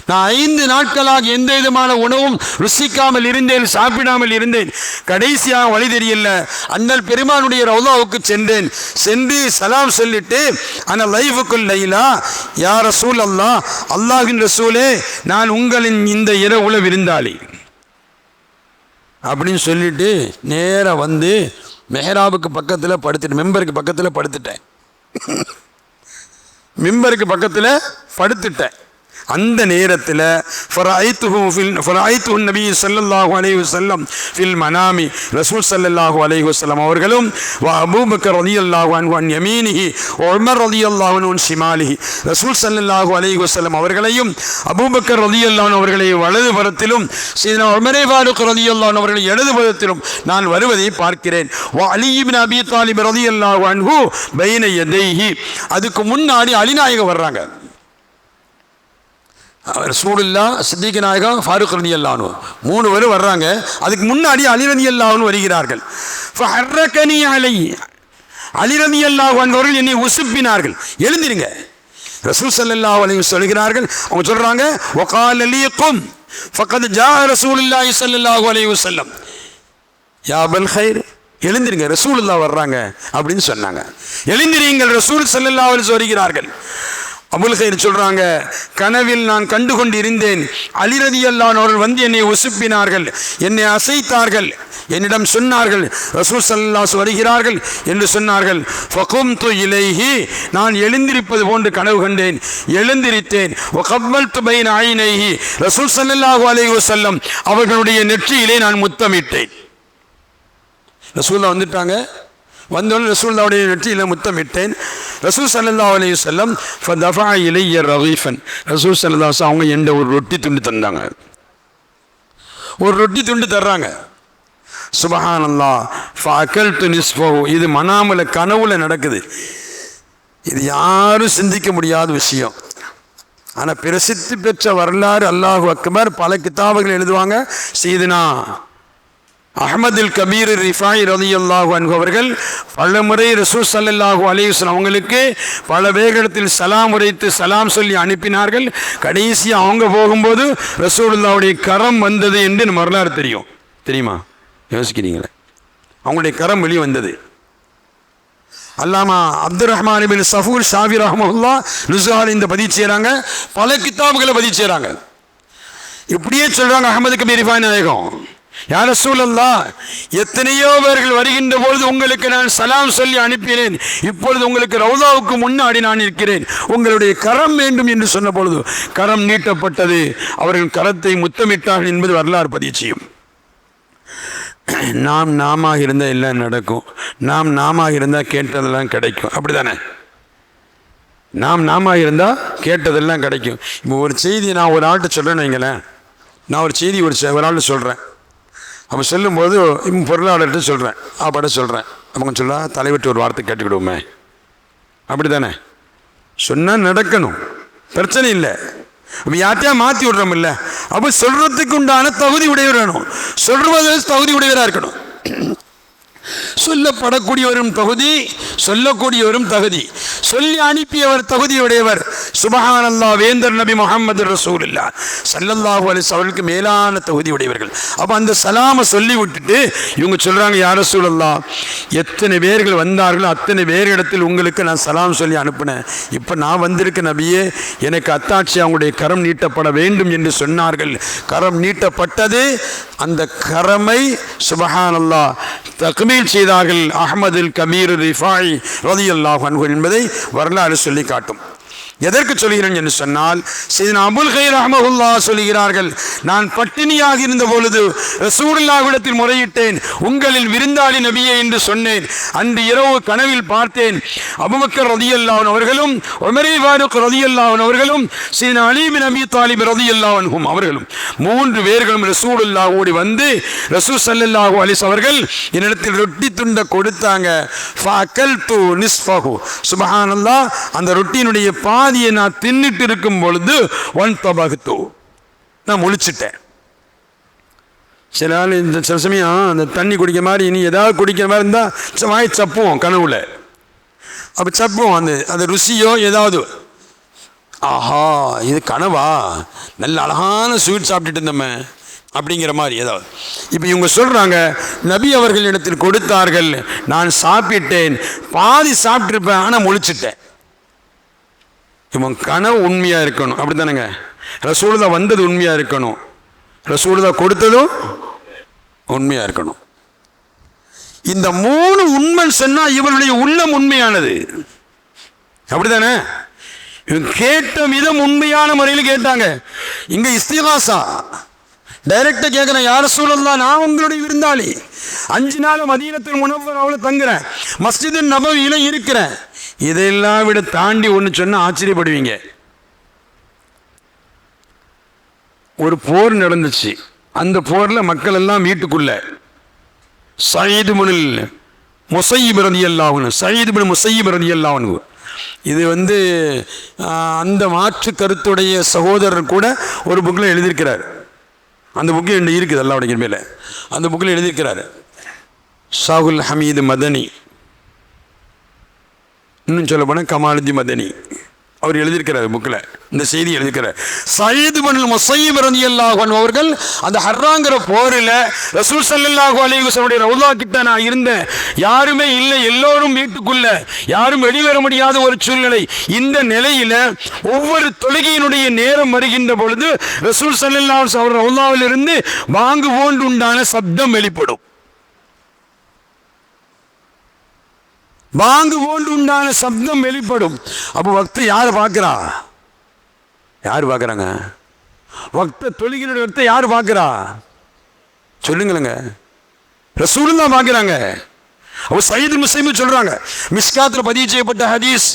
நான் 5 நாட்களாக எந்த விதமான உணவும் ருசிக்காமல் இருந்தேன், சாப்பிடாமல் இருந்தேன். கடைசியாக வழி தெரியல, அண்ணல் பெருமானுடைய ரவுதாவுக்கு சென்றேன். சென்று சலாம் சொல்லிட்டு, ஆனால் லைஃபுக்குல் லைலா, யா ரசூல் அல்லாஹ், அல்லாஹின் ரசூலே, நான் உங்களின் இந்த இரவுல விருந்தாளி அப்படின்னு சொல்லிட்டு நேராக வந்து மெஹராபுக்கு பக்கத்தில் படுத்துட்டு, மெம்பருக்கு பக்கத்தில் படுத்துட்டேன். மிம்பருக்கு பக்கத்தில் படுத்துட்டேன். அந்த நேரத்தில் ஃபரஐத்துஹு நபி ஸல்லல்லாஹு அலைஹி வஸல்லம் ஃபில் மனாமி, ரசூல் ஸல்லல்லாஹு அலைஹி வஸல்லம் அவர்களும் அபூபக்கர் ரலியல்லாஹு அன்ஹு அன் யமீனிஹி உமர் ரலியல்லாஹு அன்ஹு அன் ஷிமாலிஹி, ரசூல் ஸல்லல்லாஹு அலைஹி வஸல்லம் அவர்களையும் அபூபக்கர் ரலியல்லாஹு அன்ஹு அவர்களை வலது புறத்திலும் சையதுனா உமர் ஃபாரூக் ரலியல்லாஹு அன்ஹு அவர்களை இடது புறத்திலும் நான் வருவதை பார்க்கிறேன். வ அலி இப்னு அபீ தாலிப் ரலியல்லாஹு அன்ஹு பைன யதைஹி, அதுக்கு முன்னாடி அலிநாயகம் வர்றாங்க. ரசூலுல்லாஹ், சித்திக் நாயகம், ஃபாரூக் ரலியல்லாஹு அன்ஹு 3 பேரும் வர்றாங்க. அதுக்கு முன்னாடி அலி ரலியல்லாஹு அன்ஹு வருகிறார்கள். ஃபஹர்ரகனி அலை, அலி ரலியல்லாஹு அன்ஹு அவர்கள் என்னை உசுப்பினார்கள், எழுந்திருங்க. ரசூல் ஸல்லல்லாஹு அலைஹி வஸல்லம் சொல்கிறார்கள், அவங்க சொல்றாங்க, வகால லீ கும் ஃபகத் ஜா ரசூலுல்லாஹி ஸல்லல்லாஹு அலைஹி வஸல்லம், யா அபுல் ஹைர், எழுந்திருங்க, ரசூலுல்லாஹ் வர்றாங்க அப்படின்னு சொன்னாங்க. எழுந்திரீங்கள், ரசூல் ஸல்லல்லாஹு அலைஹி வஸல்லம் வருகிறார்கள். அபுல் ஹைர் சொல்றாங்க, கனவில் நான் கண்டு கொண்டு இருந்தேன், அலி ரலியல்லாஹு அன்ஹு அவர்கள் வந்து என்னை உசுப்பினார்கள், என்னை அசைத்தார்கள், என்னிடம் சொன்னார்கள், ரசூல் ஸல்லல்லாஹு அலைஹி வருகிறார்கள் என்று சொன்னார்கள். ஃபகும்து இலைஹி, நான் எழுந்திருப்பது போன்று கனவு கண்டேன், எழுந்திருத்தேன். வகப்பல்து பைன ஐனைஹி, ரசூல் ஸல்லல்லாஹு அலைஹி வஸல்லம் அவர்களுடைய நெற்றியிலே நான் முத்தமிட்டேன். ரசூலுல்லாஹ் வந்துட்டாங்க, வந்தோன்னு ரசூலுல்லாஹுடைய நெற்றியில் முத்தமிட்டேன். ரசூல் ஸல்லல்லாஹு அலைஹி வஸல்லம் ஃபதஃபா இலைய ரகீஃபன், ரசூல் ஸல்லல்லாஹு அலைஹி வஸல்லம் அவங்க எந்த ஒரு ரொட்டி துண்டு தந்தாங்க, ஒரு ரொட்டி துண்டு தர்றாங்க. சுப்ஹானல்லாஹ், ஃபஅகல்து நிஸ்ஃபஹு, இது மனாமல கனவுல நடக்குது. இது யாரும் சிந்திக்க முடியாத விஷயம். ஆனால் பிரசித்தி பெற்ற வரலாறு, அல்லாஹு அக்பர், பல கிதாபுகள் எழுதுவாங்க. சையதுனா அஹ்மதுல் கபீர் ரிஃபாயி ரலியல்லாஹு அன்ஹு அவர்கள் பல முறை ரசூல் ஸல்லல்லாஹு அலைஹி வஸல்லம் அவங்களுக்கு பல வேகத்தில் சலாம் உரைத்து சலாம் சொல்லி அனுப்பினார்கள். கடைசியாக அவங்க போகும்போது ரசூலுல்லாஹுடைய கரம் வந்தது என்று நம்ம வரலாறு தெரியும். தெரியுமா? யோசிக்கிறீங்களே, அவங்களுடைய கரம் வெளியே வந்தது. அல்லாமா அப்துர் ரஹ்மான் இப்னு சஃபூர் ஷாஃபி ரஹ்மத்துல்லாஹ் னுஸால் இந்த பதிவு செய்கிறாங்க, பல கிதாபுகளை பதிவு செய்கிறாங்க. இப்படியே சொல்கிறாங்க அஹ்மது கபீர் ரிஃபாயி நாயகம், யா ரசூலல்லாஹ், எத்தனையோ பேர்கள் வருகின்ற பொழுது உங்களுக்கு நான் சலாம் சொல்லி அனுப்பினேன், இப்பொழுது உங்களுக்கு ரவுதாவுக்கு முன்னாடி நான் இருக்கிறேன், உங்களுடைய கரம் வேண்டும் என்று சொன்ன பொழுது கரம் நீட்டப்பட்டது, அவர்கள் கரத்தை முத்தமிட்டார்கள் என்பது வரலாறு பதிவு செய்யும். நாம இருந்தால் எல்லாம் நடக்கும், நாம இருந்தால் கேட்டதெல்லாம் கிடைக்கும், அப்படிதானே? நாம இருந்தால் கேட்டதெல்லாம் கிடைக்கும். இப்போ ஒரு செய்தி நான் ஒரு ஆள்கிட்ட சொல்கிறேன்னு வைங்களேன், நான் ஒரு செய்தி ஒரு ஆள்கிட்ட சொல்கிறேன். அப்போ சொல்லும்போது பொருளாளர்கிட்ட சொல்கிறேன், ஆப்பாட்ட சொல்கிறேன், அவங்க சொல்ல தலைவர்கிட்ட ஒரு வார்த்தை கேட்டுக்கிடுவோமே, அப்படி தானே? சொன்னால் நடக்கணும், பிரச்சனை இல்லை. அப்போ யார்ட்டையா மாற்றி விடுறோம் இல்லை, அப்போ சொல்கிறதுக்கு உண்டான தகுதி உடையவர் வேணும், சொல்வதில் தகுதி உடையவராக இருக்கணும். சொல்லப்படக்கூடியவரும் தகுதி, சொல்லக்கூடியவரும் தகுதி. சொல்லி அனுப்பியவர் தகுதியுடையவர். சுப்ஹானல்லாஹ், வேந்தர் நபி முஹம்மது ரசூலுல்லாஹ் ஸல்லல்லாஹு அலைஹி வஸல்லம் அவர்களுக்கு மேலான தகுதியுடையவர்கள். அப்போ அந்த சலாமை சொல்லி விட்டுட்டு இவங்க சொல்றாங்க, யா ரசூலல்லாஹ், எத்தனை பேர்கள் வந்தார்களோ அத்தனை பேரிடத்தில் உங்களுக்கு நான் சலாம் சொல்லி அனுப்பினேன். இப்போ நான் வந்திருக்க நபியே, எனக்கு அத்தாட்சி அவங்களுடைய கரம் நீட்டப்பட வேண்டும் என்று சொன்னார்கள். கரம் நீட்டப்பட்டது. அந்த கரமை சுப்ஹானல்லாஹ் தக்மீல் செய்தார்கள் அஹ்மதுல் கபீர் ரிஃபாயி ரலியல்லாஹு அன்ஹு என்பதை வரலாறு சொல்லி காட்டும். எதற்கு சொல்கிறேன் என்று சொன்னால், சையதுனா அபுல் கைர் ரஹ்மத்துல்லாஹ் சொல்கிறார்கள், நான் பட்டினியாக இருந்த பொழுது ரசூலுல்லாஹ்விடத்தில் முறையிட்டேன், உங்களில் விருந்தாளி நபியே என்று சொன்னேன். அன்று இரவு கனவில் பார்த்தேன், அபூபக்கர் ரலியல்லாஹு அன்ஹு அவர்களும் உமர் ஃபாரூக் ரலியல்லாஹு அன்ஹு அவர்களும் சையதுனா அலி பின் அபி தாலிப் ரலியல்லாஹு அன்ஹும் அவர்களும் 3 பேர்களும் ரசூலுல்லாஹ் ஓடி வந்து ரசூல் ஸல்லல்லாஹு அலைஹி வஸல்லம் அவர்கள் என்னிடத்தில் ரொட்டி துண்டை கொடுத்தாங்க. ஃபஅகல்து நிஸ்ஃபஹு, சுப்ஹானல்லாஹ், அந்த ரொட்டியினுடைய பாதியை நான் தின்னிட்டு இருக்கும் பொழுது ஒன் தபகத்து, நான் முழிச்சிட்டேன். சில சமயம் அந்த தண்ணி குடிக்க மாதிரி இனி ஏதாவது குடிக்கிற மாதிரி இருந்தால் வாய் சப்புவோம் கனவுல. அப்போ சப்புவோம், அந்த ருசியோ ஏதாவது, ஆஹா இது கனவா, நல்ல அழகான ஸ்வீட் சாப்பிட்டுட்டு இருந்தோமே அப்படிங்கிற மாதிரி ஏதாவது. இப்போ இவங்க சொல்கிறாங்க, நபி அவர்கள் இடத்தில் கொடுத்தார்கள், நான் சாப்பிட்டேன், பாதி சாப்பிட்ருப்பேன், ஆனால் முழிச்சிட்டேன். இவன் கனவு உண்மையாக இருக்கணும், அப்படி தானேங்க? ரசூலுல்லாஹ் வந்தது உண்மையாக இருக்கணும், ரசூலுல்லாஹ் கொடுத்ததும் உண்மையாக இருக்கணும். இந்த 3 உண்மை சொன்னால் இவருடைய உள்ளம் உண்மையானது, அப்படி தானே? இவங்க கேட்ட விதம் உண்மையான முறையில் கேட்டாங்க. இங்கே இஸ்திகாசா டைரக்டாக கேட்குறேன், யா ரசூலல்லாஹ், நான் உங்களுடைய விருந்தாளி, 5 நாள் மதீனத்துல் முனவ்வராவில் தங்குறேன், மஸ்ஜிது நபவியில இருக்கிறேன். இதெல்லாம் விட தாண்டி ஒன்று சொன்னால் ஆச்சரியப்படுவீங்க. ஒரு போர் நடந்துச்சு, அந்த போரில் மக்கள் எல்லாம் வீட்டுக்குள்ள சயீது பின் முஸையிப் ரலியல்லாஹு அன்ஹு, சயீது பின் முஸையிப் ரலியல்லாஹு அன்ஹு, இது அந்த மாற்று கருத்துடைய சகோதரர் கூட ஒரு புக்கில் எழுதியிருக்கிறார். அந்த புக்கில் இருக்குது அல்லாஹ்வுடைய மேலே, அந்த புக்கில் எழுதியிருக்கிறார். ஷாகுல் ஹமீது மதனி, இன்னும் சொல்ல போனால் கமாலுதீன் மதனி, அவர் எழுதியிருக்கிறார் புக்கில் இந்த செய்தி எழுதியிருக்கிறார். சயீது பின் முஸையிப் ரலியல்லாஹு அன்ஹு அவர்கள் அந்த ஹர்ராங்கிற போரில் ரசூல் ஸல்லல்லாஹு அலைஹி வஸல்லம் ரவுலா கிட்ட நான் இருந்தேன், யாருமே இல்லை, எல்லோரும் வீட்டுக்குள்ள, யாரும் வெளிவர முடியாத ஒரு சூழ்நிலை. இந்த நிலையில் ஒவ்வொரு தொழுகையினுடைய நேரம் வருகின்ற பொழுது ரசூல் ஸல்லல்லாஹு அலைஹி வஸல்லம் ரவுலாவிலிருந்து பாங்கு போன்று உண்டான சப்தம் வெளிப்படும், பாங்கு போன்று உண்டான சப்தம் வெளிப்படும். அப்போ வக்து யார் பார்க்குறா? யார் பார்க்குறாங்க? வக்த தொழுகையினுடைய வக்தை யார் பார்க்குறா? சொல்லுங்களேங்க. ரசூலுல்லாஹ் பார்க்குறாங்க. அப்போ சயீது முஸையிப் சொல்கிறாங்க, மிஸ்காத்தில் பதிவு செய்யப்பட்ட ஹதீஸ்,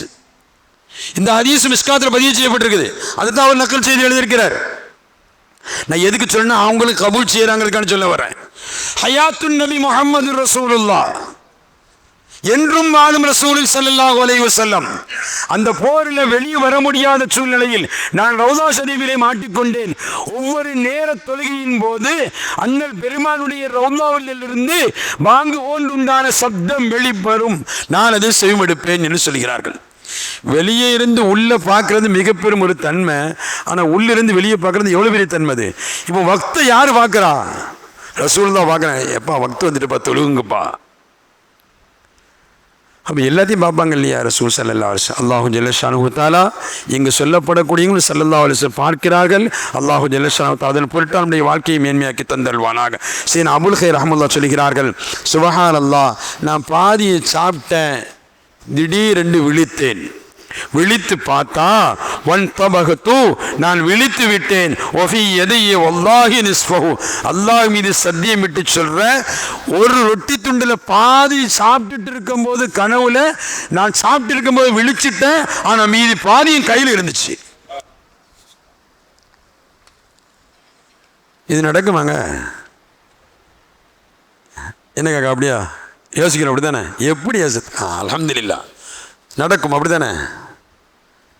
இந்த ஹதீஸ் மிஸ்காத்தில் பதிவு செய்யப்பட்டிருக்குது, அதுதான் அவர் நக்கல் செய்தி எழுதியிருக்கிறார். நான் எதுக்கு சொல்லணும், அவங்களுக்கு கபூல் செய்கிறாங்களுக்கான்னு சொல்ல வரேன். ஹயாத்துன் நபி முஹம்மது ரசூலுல்லாஹ், என்றும் வாழும் ரசூல் ஸல்லல்லாஹு அலைஹி வஸல்லம். அந்த போரில் வெளியே வர முடியாத சூழ்நிலையில் நான் ரவுதா ஷரீஃபிலே மாட்டிக்கொண்டேன். ஒவ்வொரு நேர தொழுகையின் போது அண்ணல் பெருமானுடைய ரவுதாவிலிருந்து பாங்கு போன்றுண்டான சப்தம் வெளிப்படும், நான் அதை செவிமடுப்பேன் என்று சொல்கிறார்கள். வெளியே இருந்து உள்ளே பார்க்கறது மிக பெரும் ஒரு தன்மை, ஆனால் உள்ளிருந்து வெளியே பார்க்கறது எவ்வளோ பெரிய தன்மை அது. இப்போ வக்தை யார் பார்க்குறா? ரசூலுல்லாஹ் பார்க்குறேன். எப்பா வக்து வந்துட்டுப்பா, தொழுகுங்கப்பா. அப்போ எல்லாத்தையும் பார்ப்பாங்க இல்லையா ரசூல் ஸல்லல்லாஹு அலைஹி வஸல்லம். அல்லாஹு ஜல்ல ஷானுஹு தஆலா இங்கு சொல்லப்படக்கூடியவங்க ஸல்லல்லாஹு அலைஹி வஸல்லம் பார்க்கிறார்கள். அல்லாஹு ஜல்ல ஷானுஹு தஆலா அதன் பொருட்டு நம்முடைய வாழ்க்கையை மேன்மையாக்கி தந்தல்வானாக. சரி, அபுல் கைர் ரஹ்மத்துல்லாஹ் சொல்கிறார்கள், சுப்ஹானல்லாஹ், நான் பாதியை சாப்பிட்டேன், திடீரென்று விழித்தேன், விழித்து பார்த்தா ஒன் தபகத்து, நான் விழித்து விட்டேன், ஒஃபி எதையே வல்லாஹி நிஸ்ஃபஹு, அல்லாஹ் மீது சத்தியம் விட்டு சொல்கிறேன், ஒரு ரொட்டி துண்டில் பாதி சாப்பிட்டுட்டு இருக்கும்போது கனவுல நான் சாப்பிட்டு இருக்கும்போது விழிச்சிட்டேன், ஆனால் மீதி பாதியும் கையில் இருந்துச்சு. இது நடக்குமாங்க? என்னக்கா அப்படியா யோசிக்கிறோம்? அப்படி தானே? எப்படி யோசி? அல்ஹம்துலில்லாஹ் நடக்கும், அப்படி தானே?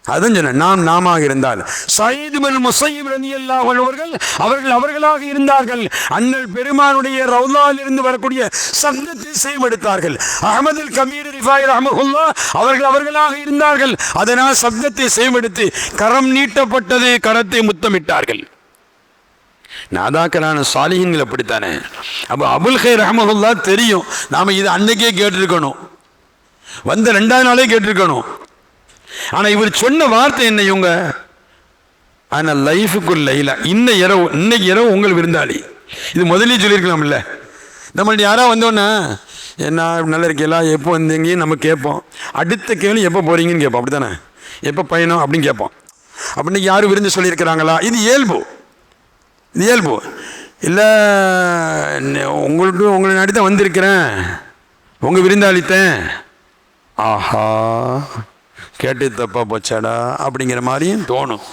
அதான் சொன்னேன், நாம இருந்தால் சயீத் பின் முஸையிப் ரலியல்லாஹு அன்ஹு அவர்கள் அவர்களாக இருந்தார்கள். அண்ணல் பெருமானுடைய ரவுலாவில் இருந்து வரக்கூடிய சப்தத்தை சேமெடுத்தார்கள். அஹ்மதுல் கபீர் ரிஃபாயி ரஹ்மஹுல்லாஹ் அவர்களாக இருந்தார்கள். அதனால் சப்தத்தை சேமெடுத்து கரம் நீட்டப்பட்டது, கரத்தை முத்தமிட்டார்கள். நாதாக்களான சாலிஹீன்கள் அப்படித்தானே. அப்போ அபுல் ஹைர் ரஹ்மஹுல்லாஹ் தெரியும், நாம இது அன்னைக்கே கேட்டிருக்கணும், வந்த 2வது நாளே கேட்டிருக்கணும். ஆனால் இவர் சொன்ன வார்த்தை என்ன? இவங்க ஆனால் லைஃபுக்குள்ள இல்லை, இன்னைக்கு இரவு உங்கள் விருந்தாளி. இது முதலே சொல்லியிருக்கலாம்ல. நம்மள்ட்ட யாராவது வந்தோன்னா என்ன நல்லா இருக்கீங்களா, எப்போ வந்தீங்க நம்ம கேட்போம். அடுத்த கேள்வி எப்போ போகிறீங்கன்னு கேட்போம், அப்படி தானே? எப்போ பயணம் அப்படின்னு கேட்போம். அப்படின்னு யாரும் விருந்து சொல்லியிருக்கிறாங்களா? இது இயல்பு இல்லை. உங்களை நாடி தான் வந்திருக்கிறேன், உங்கள் விருந்தாளித்தேன். ஆஹா, கேட்டு தப்பா போச்சாடா அப்படிங்கிற மாதிரியும் தோணும்,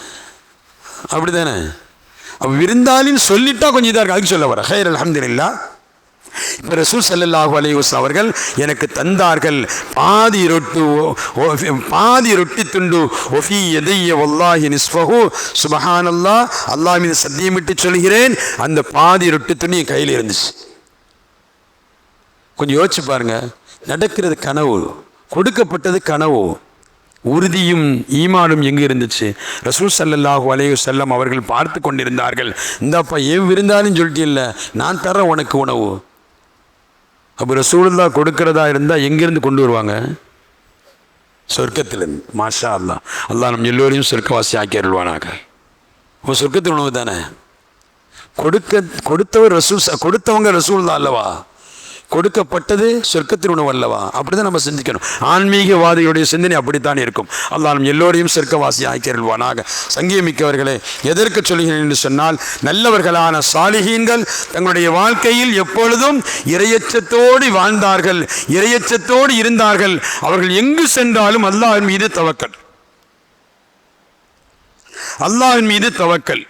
அப்படி தானே? அப்போ விருந்தாளின்னு சொல்லிட்டா கொஞ்சம் இதாக இருக்கு. அதுக்கு சொல்ல வர ஹைர் அல்ஹம்துலில்லாஹ். இப்போ ரசூல் ஸல்லல்லாஹு அலைஹி வஸல்லம் அவர்கள் எனக்கு தந்தார்கள் பாதி ரொட்டி துண்டு. ஒஃபி யதைய வல்லாஹி நிஸ்ஃபஹு சுப்ஹானல்லாஹ், அல்லாஹ் மீது சத்தியமிட்டு சொல்கிறேன், அந்த பாதி ரொட்டி துண்டு என் கையில் இருந்துச்சு. கொஞ்சம் யோசிச்சு பாருங்க, நடக்கிறது கனவு, கொடுக்கப்பட்டது கனவு. உறுதியும் ஈமானும் எங்கே இருந்துச்சு? ரசூல் ஸல்லல்லாஹு அலைஹி வஸல்லம் அவர்கள் பார்த்து கொண்டிருந்தார்கள். இந்தாப்பா ஏன் விருந்தாலும் சொல்லிட்டு இல்லை, நான் தரேன் உனக்கு உணவு. அப்போ ரசூலுல்லாஹ் கொடுக்கிறதா இருந்தால் எங்கேருந்து கொண்டு வருவாங்க? சொர்க்கத்திலிருந்து. மாஷா அல்லாஹ். அல்லாஹ் நம் எல்லோரையும் சொர்க்கவாசி ஆக்கி அருள்வானாக. இப்போ சொர்க்கத்தின் உணவு தானே கொடுத்தவங்க ரசூலுல்லாஹ் அல்லவா? கொடுக்கப்பட்டது சொர்க்கத்தின் உணவு அல்லவா? அப்படிதான் நம்ம சிந்திக்கணும். ஆன்மீகவாதியுடைய சிந்தனை அப்படித்தான் இருக்கும். அல்லாஹ் நம் எல்லோரையும் சொர்க்கவாசி ஆக்கி அருள்வானாக. சங்கியமிக்கவர்களே, எதற்கு சொல்கிறேன் என்று சொன்னால், நல்லவர்களான சாலிஹீன்கள் தங்களுடைய வாழ்க்கையில் எப்பொழுதும் இறையச்சத்தோடு வாழ்ந்தார்கள், இறையச்சத்தோடு இருந்தார்கள். அவர்கள் எங்கு சென்றாலும் அல்லாஹ்வின் மீது தவக்கல்.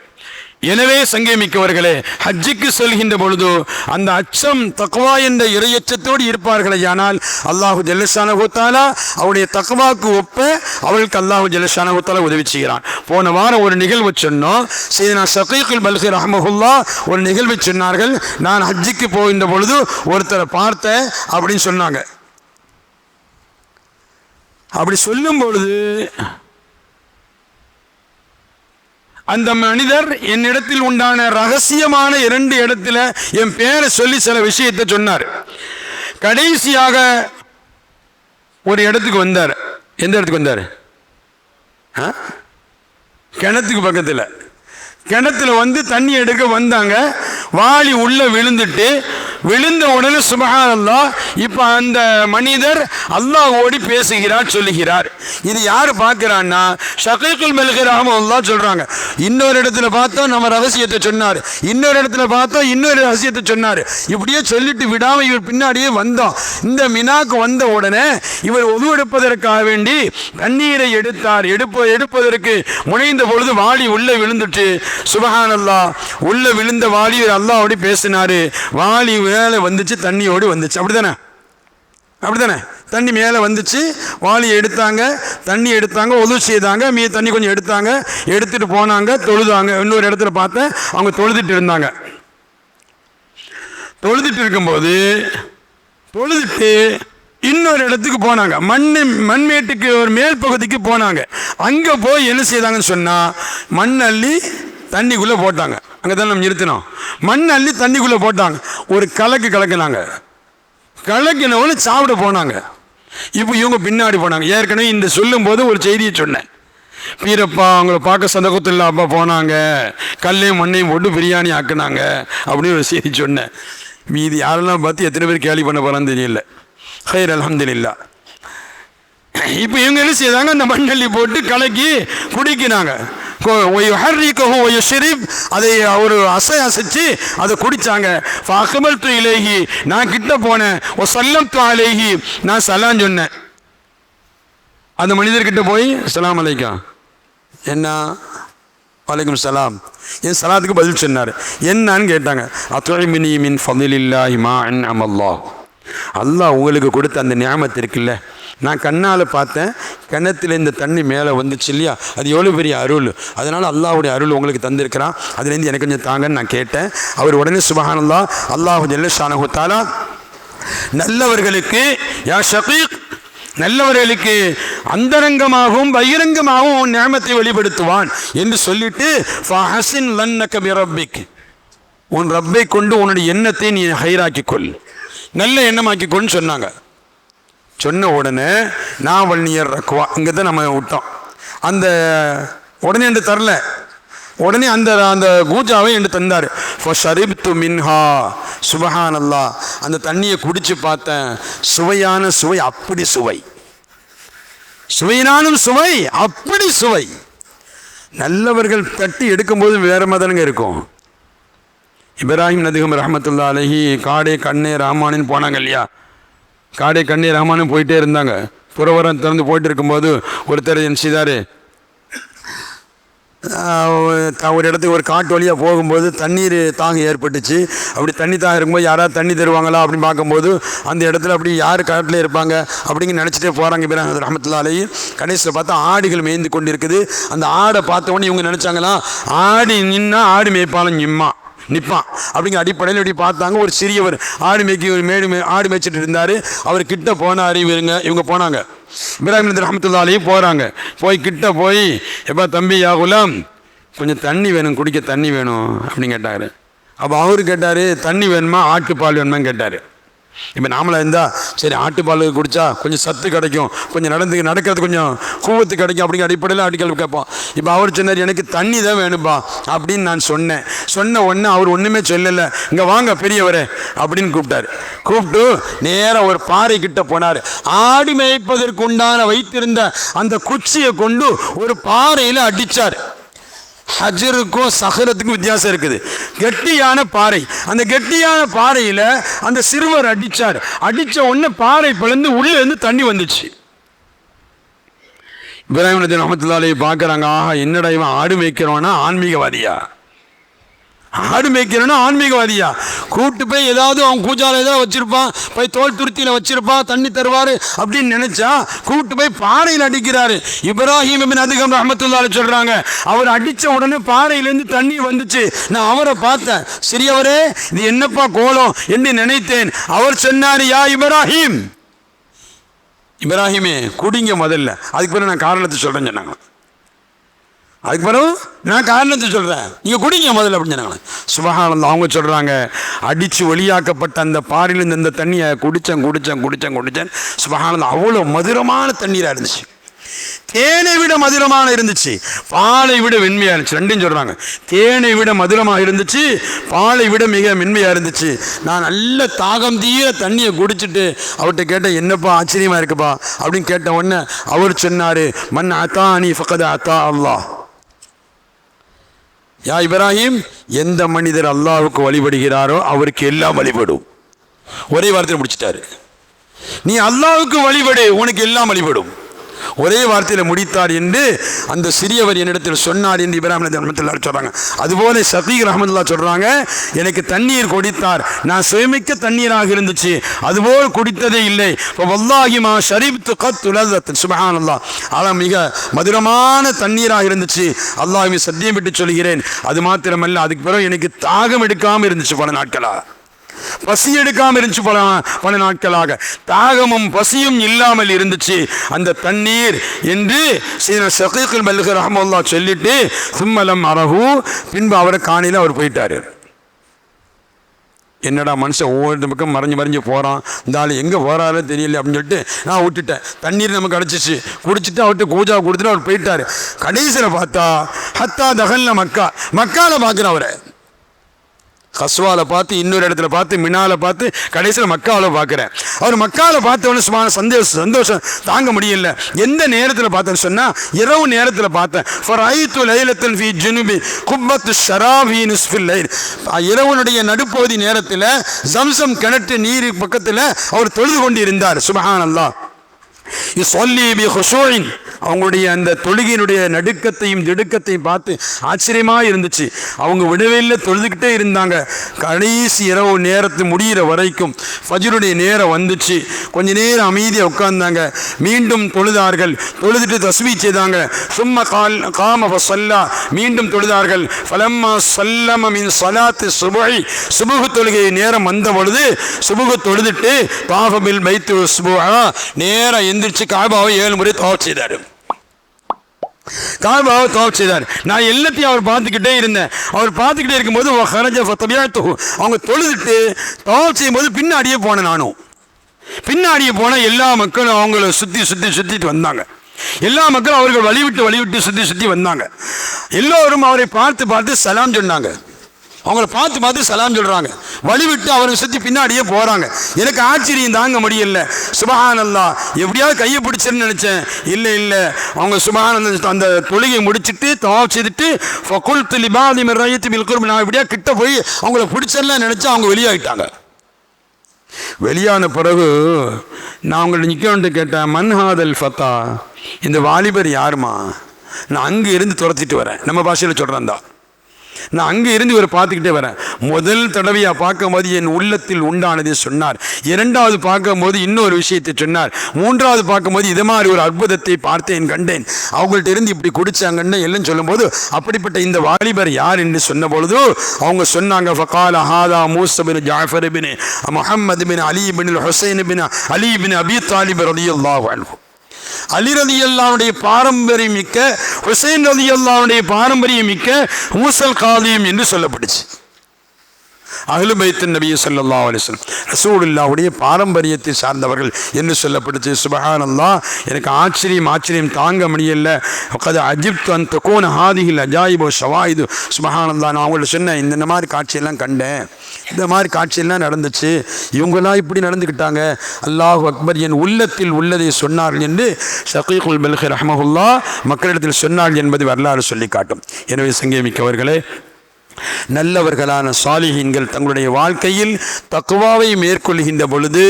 எனவே சங்கேமிக்கவர்களே, ஹஜ்ஜுக்கு செல்கின்ற பொழுது அந்த அச்சம் தக்வா என்ற இறையச்சத்தோடு இருப்பார்களே, ஆனால் அல்லாஹு ஜல்லஷானஹு தஆலா அவருடைய தக்வாக்கு ஒப்ப அவர்களுக்கு அல்லாஹு ஜல்லஷானஹு தஆலா உதவி செய்கிறான். போன வாரம் ஒரு நிகழ்வு சொன்னோம். சையதுனா ஷகீகுல் பல்கி ரஹ்மஹுல்லாஹ் ஒரு நிகழ்வு சொன்னார்கள். நான் ஹஜ்ஜுக்கு போகின்ற பொழுது ஒருத்தரை பார்த்தேன் அப்படின்னு சொன்னாங்க. அப்படி சொல்லும் பொழுது அந்த மனிதர் என்னிடத்தில் உண்டான ரகசியமான 2 இடத்துல என் பேரை சொல்லி சில விஷயத்தை சொன்னார். கடைசியாக ஒரு இடத்துக்கு வந்தார். எந்த இடத்துக்கு வந்தார்? கிணத்துக்கு பக்கத்தில். கிணத்துல வந்து தண்ணி எடுக்க வந்தாங்க. வாளி உள்ள விழுந்த உடனே சுப்ஹானல்லாஹ், இப்போ அந்த மனிதர் அல்லாஹ்வோடு பேசுகிறார், சொல்லுகிறார். இது யார் பார்க்கிறான்னா ஷகீகுல் பல்கி ரஹ்மஹுல்லாஹ் சொல்றாங்க. இன்னொரு இடத்துல பார்த்தா நம்ம ரகசியத்தை சொன்னார், இன்னொரு இடத்துல பார்த்தா இன்னொரு ரகசியத்தை சொன்னார். இப்படியே சொல்லிட்டு விடாம இவர் பின்னாடியே வந்தோம். இந்த மினாக்கு வந்த உடனே இவர் ஒது எடுப்பதற்காக வேண்டி தண்ணீரை எடுத்தார். எடுப்பதற்கு முனைந்த பொழுது வாளி உள்ள விழுந்துட்டு, சுப்ஹானல்லாஹ், உள்ள விழுந்த வாளி அல்லாஹ்வோடு பேசினாரு. வாளி மேலே வந்துச்சு, தண்ணியோடு வந்துச்சு. அப்படிதானே? தண்ணி மேலே வந்துச்சு, வாளியை எடுத்தாங்க, தண்ணி எடுத்தாங்க, ஒது செய்தாங்க, மீது தண்ணி கொஞ்சம் எடுத்துட்டு போனாங்க, தொழுதாங்க. இன்னொரு இடத்துல பார்த்தேன், அவங்க தொழுதுட்டு இருந்தாங்க. தொழுதுட்டு இருக்கும்போது இன்னொரு இடத்துக்கு போனாங்க. மண்மேட்டுக்கு ஒரு மேல் பகுதிக்கு போனாங்க. அங்கே போய் என்ன செய்தாங்கன்னு சொன்னால், மண் அள்ளி தண்ணிக்குள்ளே போட்டாங்க. அங்கே தான் நம்ம நிறுத்தினோம். மண் அள்ளி தண்ணிக்குள்ளே போட்டாங்க. ஒரு கலக்கினவொன்னு சாப்பிட போனாங்க. இப்போ இவங்க பின்னாடி போனாங்க. ஏற்கனவே இந்த சொல்லும் போது ஒரு செய்தியை சொன்னேன். பீரப்பா அவங்கள பார்க்க சந்தகத்தில் அப்பா போனாங்க, கல்லையும் மண்ணையும் போட்டு பிரியாணி ஆக்குனாங்க அப்படின்னு ஒரு செய்தி சொன்னேன். மீதி யாரெல்லாம் பார்த்து எத்தனை பேர் கேலி பண்ண போகிறான்னு தெரியல. ஹைர் அல்ஹம்துலில்லாஹ். இப்போ இவங்க என்ன செய்தாங்க, அந்த மண்ணள்ளி போட்டு கலக்கி குடிக்கிறாங்க. அதை ஒரு அசைச்சு அதை குடிச்சாங்க. நான் கிட்ட போனேன், நான் சலாம் சொன்னேன். அந்த மனிதர்கிட்ட போய் சலாம் அலைக்கும், என்ன வலைக்கும் சலாம், என் சலாத்துக்கு பதில் சொன்னார். என்னன்னு கேட்டாங்க. அத்இம்னி மின் ஃபضலில்லாஹி மா அன்அமல்லாஹ், அல்லாஹ் உங்களுக்கு கொடுத்த அந்த நியாமத்து இருக்குல்ல, நான் கண்ணால் பார்த்தேன், கிணத்துல இந்த தண்ணி மேலே வந்துச்சு இல்லையா, அது எவ்வளோ பெரிய அருள். அதனால் அல்லாஹ்வுடைய அருள் உங்களுக்கு தந்திருக்கிறான், அதுலேருந்து எனக்கு கொஞ்சம் தாங்கன்னு நான் கேட்டேன். அவர் உடனே சுப்ஹானல்லாஹ், அல்லாஹு ஜல்ல ஷானஹு தஆலா நல்லவர்களுக்கு யா ஷகீக், நல்லவர்களுக்கு அந்தரங்கமாகவும் பகிரங்கமாகவும் நியமத்தை வெளிப்படுத்துவான் என்று சொல்லிட்டு ஃபஹஸின் லன்னக பிரப்பிக், உன் ரப்பை கொண்டு உன்னுடைய எண்ணத்தை நீ ஹைராக்கிக்கொள், நல்ல எண்ணமாக்கிக்கொள்னு சொன்னாங்க. சொன்ன உடனே நான் வல்னியர் ரக்குவா இங்கே தான் நம்ம விட்டோம். அந்த உடனே என்று தரல, உடனே அந்த அந்த கூஜாவை என்று தந்தார். ஃபஷரிப்து மின்ஹா, சுப்ஹானல்லாஹ், அந்த தண்ணியை குடிச்சு பார்த்தேன். சுவையான சுவை, அப்படி சுவை, சுவையினாலும் சுவை, அப்படி சுவை. நல்லவர்கள் தட்டி எடுக்கும்போது வேற மாதிரிங்க இருக்கும். இப்ராஹிம் நதிகம் ரஹமத்துல்லா அலைஹி காடே கண்ணே ராமானின்னு போனாங்க இல்லையா, காடே கண்ணே ராமானு போயிட்டே இருந்தாங்க. புறவரம் திறந்து போயிட்டு இருக்கும்போது ஒருத்தர் என்ன செய்தார், ஒரு இடத்துக்கு ஒரு காட்டு வழியாக போகும்போது தண்ணீர் தாகம் ஏற்பட்டுச்சு. அப்படி தண்ணி தாகம் இருக்கும்போது யாராவது தண்ணி தருவாங்களா அப்படின்னு பார்க்கும்போது அந்த இடத்துல அப்படி யார் காட்டில் இருப்பாங்க அப்படிங்க நினச்சிட்டே போகிறாங்க. இப்ராஹிம் ரஹமத்துல்லா அலைஹி கடைசியில் பார்த்தா ஆடுகள் மேய்ந்து கொண்டு இருக்குது. அந்த ஆடை பார்த்த உடனே இவங்க நினச்சாங்களா, ஆடு நின்னா ஆடு மேய்ப்பாலும் நிற்பான் அப்படிங்கிற அடிப்படையில் இப்படி பார்த்தாங்க. ஒரு சிறியவர் ஆடு மேய்க்கி ஒரு ஆடு மேய்ச்சிட்டு இருந்தார். அவர் கிட்ட போனார். இவங்க போனாங்க, இப்ராஹிம் நபி ரஹ்மத்துல்லாஹி அலைஹி போகிறாங்க. போய் கிட்ட போய், எப்பா தம்பி யா குலாம், கொஞ்சம் தண்ணி வேணும், குடிக்க தண்ணி வேணும் அப்படின்னு கேட்டார். அப்போ அவரு கேட்டார், தண்ணி வேணுமா ஆட்டுப்பால் வேணுமான்னு கேட்டார். இப்போ நாமளாக இருந்தால் சரி ஆட்டுப்பால் குடித்தா கொஞ்சம் சத்து கிடைக்கும், கொஞ்சம் நடக்கிறது கொஞ்சம் கூவத்து கிடைக்கும் அப்படிங்கிற அடிப்படையில் ஆட்டுக்கள் கேட்போம். இப்போ அவர் சொன்னார், எனக்கு தண்ணி தான் வேணும்பா அப்படின்னு நான் சொன்ன உடனே அவர் ஒன்றுமே சொல்லலை. இங்கே வாங்க பெரியவரே அப்படின்னு கூப்பிட்டு நேராக ஒரு பாறை கிட்ட போனார். ஆடு மேய்ப்பதற்கு உண்டான வைத்திருந்த அந்த குச்சியை கொண்டு ஒரு பாறையில் அடித்தார். ஹஜருக்கும் சஹரத்துக்கும் வித்தியாசம் இருக்குது. கெட்டியான பாறை, அந்த கெட்டியான பாறையில் அந்த சிறுவர் அடித்தார். அடித்த உடனே பாறை பிளந்து உள்ளே இருந்து தண்ணி வந்துச்சு. இப்ராஹிம் நபி ரஹ்மத்துல்லாஹி அலைஹி பார்க்குறாங்க, ஆஹா என்னடா இவன் ஆடு மேய்க்கிறவனா ஆன்மீகவாதியா, ஆடு மேய்க்கிறவனா ஆன்மீகவாதியா, கூப்பிட்டு போய் ஏதாவது அவன் கூஜால ஏதாவது வச்சிருப்பான், போய் தோல் துருத்தியில் வச்சிருப்பான், தண்ணி தருவார் அப்படின்னு நினைச்சா கூப்பிட்டு போய் பாறையில் அடிக்கிறாரு. இப்ராஹிம் இப்னு அதிகம் ரஹ்மத்துல்லாஹி அலைஹி சொல்றாங்க, அவர் அடித்த உடனே பாறையிலேருந்து தண்ணி வந்துச்சு. நான் அவரை பார்த்தேன், சிறியவரே இது என்னப்பா கோலம் என்று நினைத்தேன். அவர் சொன்னார், யா இப்ராஹிம், இப்ராஹிமே குடிங்க முதல்ல, அதுக்கு பிறகு நான் காரணத்தை சொல்கிறேன்னு சொன்னாங்க. அதுக்கு பிறகு நான் காரணத்தை சொல்கிறேன், நீங்கள் குடிங்க முதல்ல அப்படின்னு சொன்னாங்க. சுப்ஹானல்லாஹ், அவங்க சொல்கிறாங்க, அடித்து வெளியாக்கப்பட்ட அந்த பாறையிலேருந்து இந்த தண்ணியை குடித்தேன். சுப்ஹானல்லாஹ், அவ்வளோ மதுரமான தண்ணீராக இருந்துச்சு. தேனை விட மதுரமான இருந்துச்சு, பாலை விட மென்மையாக இருந்துச்சு. ரெண்டும் சொல்கிறாங்க, தேனை விட மதுரமாக இருந்துச்சு, பாலை விட மிக மென்மையாக இருந்துச்சு. நான் நல்ல தாகம் தீர தண்ணியை குடிச்சிட்டு அவர்கிட்ட கேட்டேன், என்னப்பா ஆச்சரியமாக இருக்குப்பா அப்படின்னு கேட்ட உடனே அவர் சொன்னார், மன் அத்தானி ஃபகத் அத்தா அல்லாஹ். யா இப்ராஹிம், எந்த மனிதர் அல்லாஹ்வுக்கு வழிபடுகிறாரோ அவருக்கு எல்லாம் வழிபடும். ஒரே வார்த்தையில் முடிச்சிட்டாரு, நீ அல்லாஹ்வுக்கு வழிபடு உனக்கு எல்லாம் வழிபடும். ஒரே வார்த்தையில் முடித்தார் என்று அந்த சிறியவர் என்னிடத்தில் சொன்னார் என்று இப்ராஹிம் நபி ரஹ்மத்துல்லாஹி சொல்கிறாங்க. அதுபோல ஷகீக் ரஹ்மத்துல்லாஹி சொல்கிறாங்க, எனக்கு தண்ணீர் குடித்தார், நான் சுயமிக்க தண்ணீராக இருந்துச்சு, அதுபோல் குடித்ததே இல்லை. வல்லாஹி மா ஷரிப்து கத் லஸத். சுப்ஹானல்லாஹ், ஆனால் மிக மதுரமான தண்ணீராக இருந்துச்சு, அல்லாஹ்வை சத்தியம் விட்டு சொல்கிறேன். அது மாத்திரமல்ல, அதுக்கு பிறகு எனக்கு தாகம் எடுக்காமல் இருந்துச்சு, பல நாட்களாக பசி எடுக்காமல் இருந்துச்சு, பல நாட்களாக தாகமும் பசியும் இல்லாமல் இருந்துச்சு அந்த தண்ணீர் என்று ஷகீக் பல்கி ரஹ்மத்துல்லாஹ் சொல்லிட்டு சும்மலம் அரஹு, பின்பு அவரை காணியில் அவர் போயிட்டாரு. என்னடா மனுஷன் ஒவ்வொரு பக்கம் மறைஞ்சு போகிறான், இந்த ஆள் எங்கே போகிறாரோ தெரியல அப்படின்னு சொல்லிட்டு நான் விட்டுட்டேன். தண்ணீர் நமக்கு கிடச்சிச்சு, குடிச்சிட்டு அவர்கிட்ட கூஜா கொடுத்துட்டு அவர் போயிட்டார். கடைசியில் பார்த்தா ஹத்தா தகல்ல மக்காவில் பார்க்குறேன் அவரை. கஸ்வால பார்த்து, இன்னொரு இடத்துல பார்த்து, மினால பார்த்து, கடைசியில் மக்காவில் பார்க்குறேன். அவர் மக்காவில் பார்த்தவொடனே சும்மா சந்தோஷம் தாங்க முடியல. எந்த நேரத்தில் பார்த்தேன்னு சொன்னால் இரவு நேரத்தில் பார்த்தேன். ஃபரைத்து லைலத்துல் ஃபீ ஜுனுபி குப்பத்து ஷராபி நிஸ்ஃபில் லைல். இரவனுடைய நடுப்பகுதி நேரத்தில் ஜம்சம் கிணற்று நீர் பக்கத்தில் அவர் தொழுது கொண்டு இருந்தார். சுப்ஹானல்லாஹ், யுஸல்லி பி ஹுஷூஇன், அவங்களுடைய அந்த தொழுகையினுடைய நடுக்கத்தையும் திடுக்கத்தையும் பார்த்து ஆச்சரியமாக இருந்துச்சு. அவங்க விடவே இல்லை, தொழுதுகிட்டே இருந்தாங்க. கடைசி இரவு நேரத்து முடிகிற வரைக்கும் ஃபஜ்ருடைய நேரம் வந்துச்சு. கொஞ்ச நேரம் அமைதியாக உட்கார்ந்தாங்க. மீண்டும் தொழுதார்கள். தொழுதுட்டு தஸ்பீஹ் செய்தாங்க. சும்ம காம ஃபஸல்லா, மீண்டும் தொழுதார்கள். ஃபலம்மா ஸல்லம மின் ஸலாத்தி சுபஹி, சுபஹ் தொழுகை நேரம் வந்த பொழுது சுபஹ் தொழுதுட்டு தாஃப பில் பைத்தி வஸ்புஹா, நேரா எந்திரிச்சு காபாவை 7 முறை தவாஃப் செய்தார். காபாவை தவாஃப் செய்தார். நான் எல்லாத்தையும் அவர் பார்த்துக்கிட்டே இருந்தேன். அவர் பார்த்துக்கிட்டே இருக்கும்போது அவங்க தொழுதுட்டு தவாஃப் செய்யும்போது பின்னாடியே போனேன். நானும் பின்னாடியே போனேன். எல்லா மக்களும் அவங்கள சுற்றிட்டு வந்தாங்க. எல்லா மக்களும் அவர்கள் வழிவிட்டு சுற்றி வந்தாங்க. எல்லோரும் அவரை பார்த்து சலாம் சொன்னாங்க. அவங்கள பார்த்து சலாம் சொல்கிறாங்க. வழிவிட்டு அவரை சுற்றி பின்னாடியே போகிறாங்க. எனக்கு ஆச்சரியம் தாங்க முடியல. சுபஹானல்லாஹ், எப்படியாவது கையை பிடிச்சேன்னு நினச்சேன். இல்லை, அவங்க சுபஹானல்லாஹ் அந்த தொழுகை முடிச்சுட்டு தவாஃப் செய்துட்டு ஃபகுல்து லிபாதி மின் ரய்யத்தி பில் குர்ப், நான் எப்படியா கிட்ட போய் அவங்கள பிடிச்சலாம் நினச்சா அவங்க வெளியாகிட்டாங்க. வெளியான பிறகு நான் அவங்கள்ட்ட நிற்கணுன்ட்டு கேட்டேன், மன்ஹாதல் ஃபத்தா, இந்த வாலிபர் யாருமா? நான் அங்கே இருந்து துரத்திட்டு வரேன். நம்ம பாஷையில் சொல்கிறேன் தான். நான் அங்கே இருந்து இவரை பார்த்துக்கிட்டே வரேன். முதல் தடவையாக பார்க்கும்போது என் உள்ளத்தில் உண்டானதை சொன்னார். இரண்டாவது பார்க்கும்போது இன்னொரு விஷயத்தை சொன்னார். மூன்றாவது பார்க்கும்போது இது மாதிரி ஒரு அற்புதத்தை பார்த்தேன், கண்டேன். அவங்கள்ட்ட இருந்து இப்படி குடிச்சாங்கன்னு எல்லாம் சொல்லும்போது அப்படிப்பட்ட இந்த வாலிபர் யார் என்று சொன்ன பொழுது அவங்க சொன்னாங்க, ஃபகால ஹாதா மூஸா பின் ஜாஃபர் பின் முஹம்மது பின் அலி பின் ஹுசைன் பின் அலி பின் அபி தாலிப் ரலியல்லாஹு அன்ஹு. அலி ரலியல்லாஹுடைய பாரம்பரியம் மிக்க, ஹுசைன் ரலியல்லாஹுடைய பாரம்பரியம் மிக்க மூஸல் காதிம் என்று சொல்லப்பட்டுச்சு. அஹ்லு பைத்தின் நபி ஸல்லல்லாஹு அலைஹி வஸல்லம் ரசூலுல்லாஹுடைய பாரம்பரியத்தை சார்ந்தவர்கள் என்று சொல்லப்பட்டுச்சு. சுபஹானல்லாஹ், எனக்கு ஆச்சரியம் தாங்க முடியல. கத அஜிப்து அன் தகூன ஹாதிஹில் அஜாயிபு ஷவாயிது. சுபஹானல்லாஹ், நான் அவங்கள்ட்ட சொன்னேன், இந்த மாதிரி காட்சியெல்லாம் கண்டேன், இந்த மாதிரி காட்சியெல்லாம் நடந்துச்சு, இவங்களாம் இப்படி நடந்துக்கிட்டாங்க. அல்லாஹு அக்பர், என் உள்ளத்தில் உள்ளதை சொன்னார்கள் என்று ஷகீகுல் பல்கி ரஹ்மஹுல்லாஹ் மக்களிடத்தில் சொன்னார்கள் என்பது வரலாறு சொல்லி காட்டும். எனவே சங்கமிக்கவர்களே, நல்லவர்களான சாலிஹீன்கள் தங்களுடைய வாழ்க்கையில் தக்வாவை மேற்கொள்கின்ற பொழுது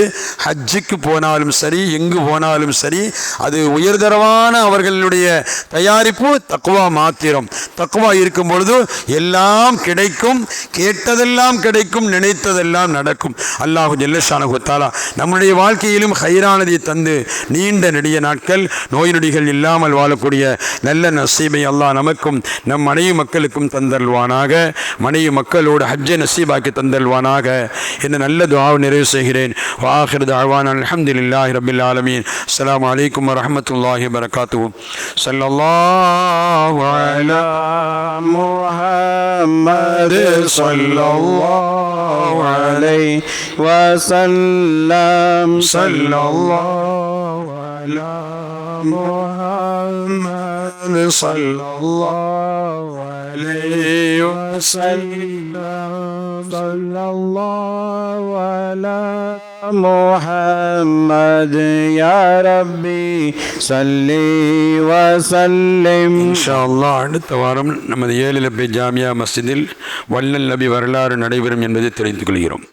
ஹஜ்ஜுக்கு போனாலும் சரி, எங்கு போனாலும் சரி, அது உயர்தரமான அவர்களுடைய தயாரிப்பு தக்வா மாத்திரம். தக்வா இருக்கும் பொழுது எல்லாம் கிடைக்கும், கேட்டதெல்லாம் கிடைக்கும், நினைத்ததெல்லாம் நடக்கும். அல்லாஹு ஜல்லஷானஹு தஆலா நம்முடைய வாழ்க்கையிலும் ஹைரானதை தந்து நீண்ட நெடிய நாட்கள் நோய் நொடிகள் இல்லாமல் வாழக்கூடிய நல்ல நசீபை அல்லாஹ் நமக்கும் நம் மனைவி மக்களுக்கும் தந்தல்வானாக. மனைவி மக்களோடு ஹஜ்ஜை நசீபாக்கி தந்தல்வானாக என்று நல்ல துஆவை நிறைவு செய்கிறேன். வாஹிரு தஅவானா அல்ஹம்துலில்லாஹி ரப்பில் ஆலமீன். அஸ்ஸலாமு அலைக்கும் வரஹ்மத்துல்லாஹி வபரகாத்துஹு. ஸல்லல்லாஹு அலா முஹம்மத் ஸல்லல்லாஹு அலைஹி வஸல்லம். ஸல்லல்லாஹு அலா முஹம்மத் ஸல்லல்லாஹு அலைஹி வஸல்லம். ஸல்லல்லாஹு அலா முஹம்மத் யா ரப்பி ஸல்லி வஸல்லிம். இன்ஷா அல்லாஹ் அடுத்த வாரம் நமது 7 லப்பை ஜாமியா மஸ்ஜிதில் வல்லல் நபி வரலாறு நடைபெறும் என்பதை தெரிந்து கொள்கிறோம்.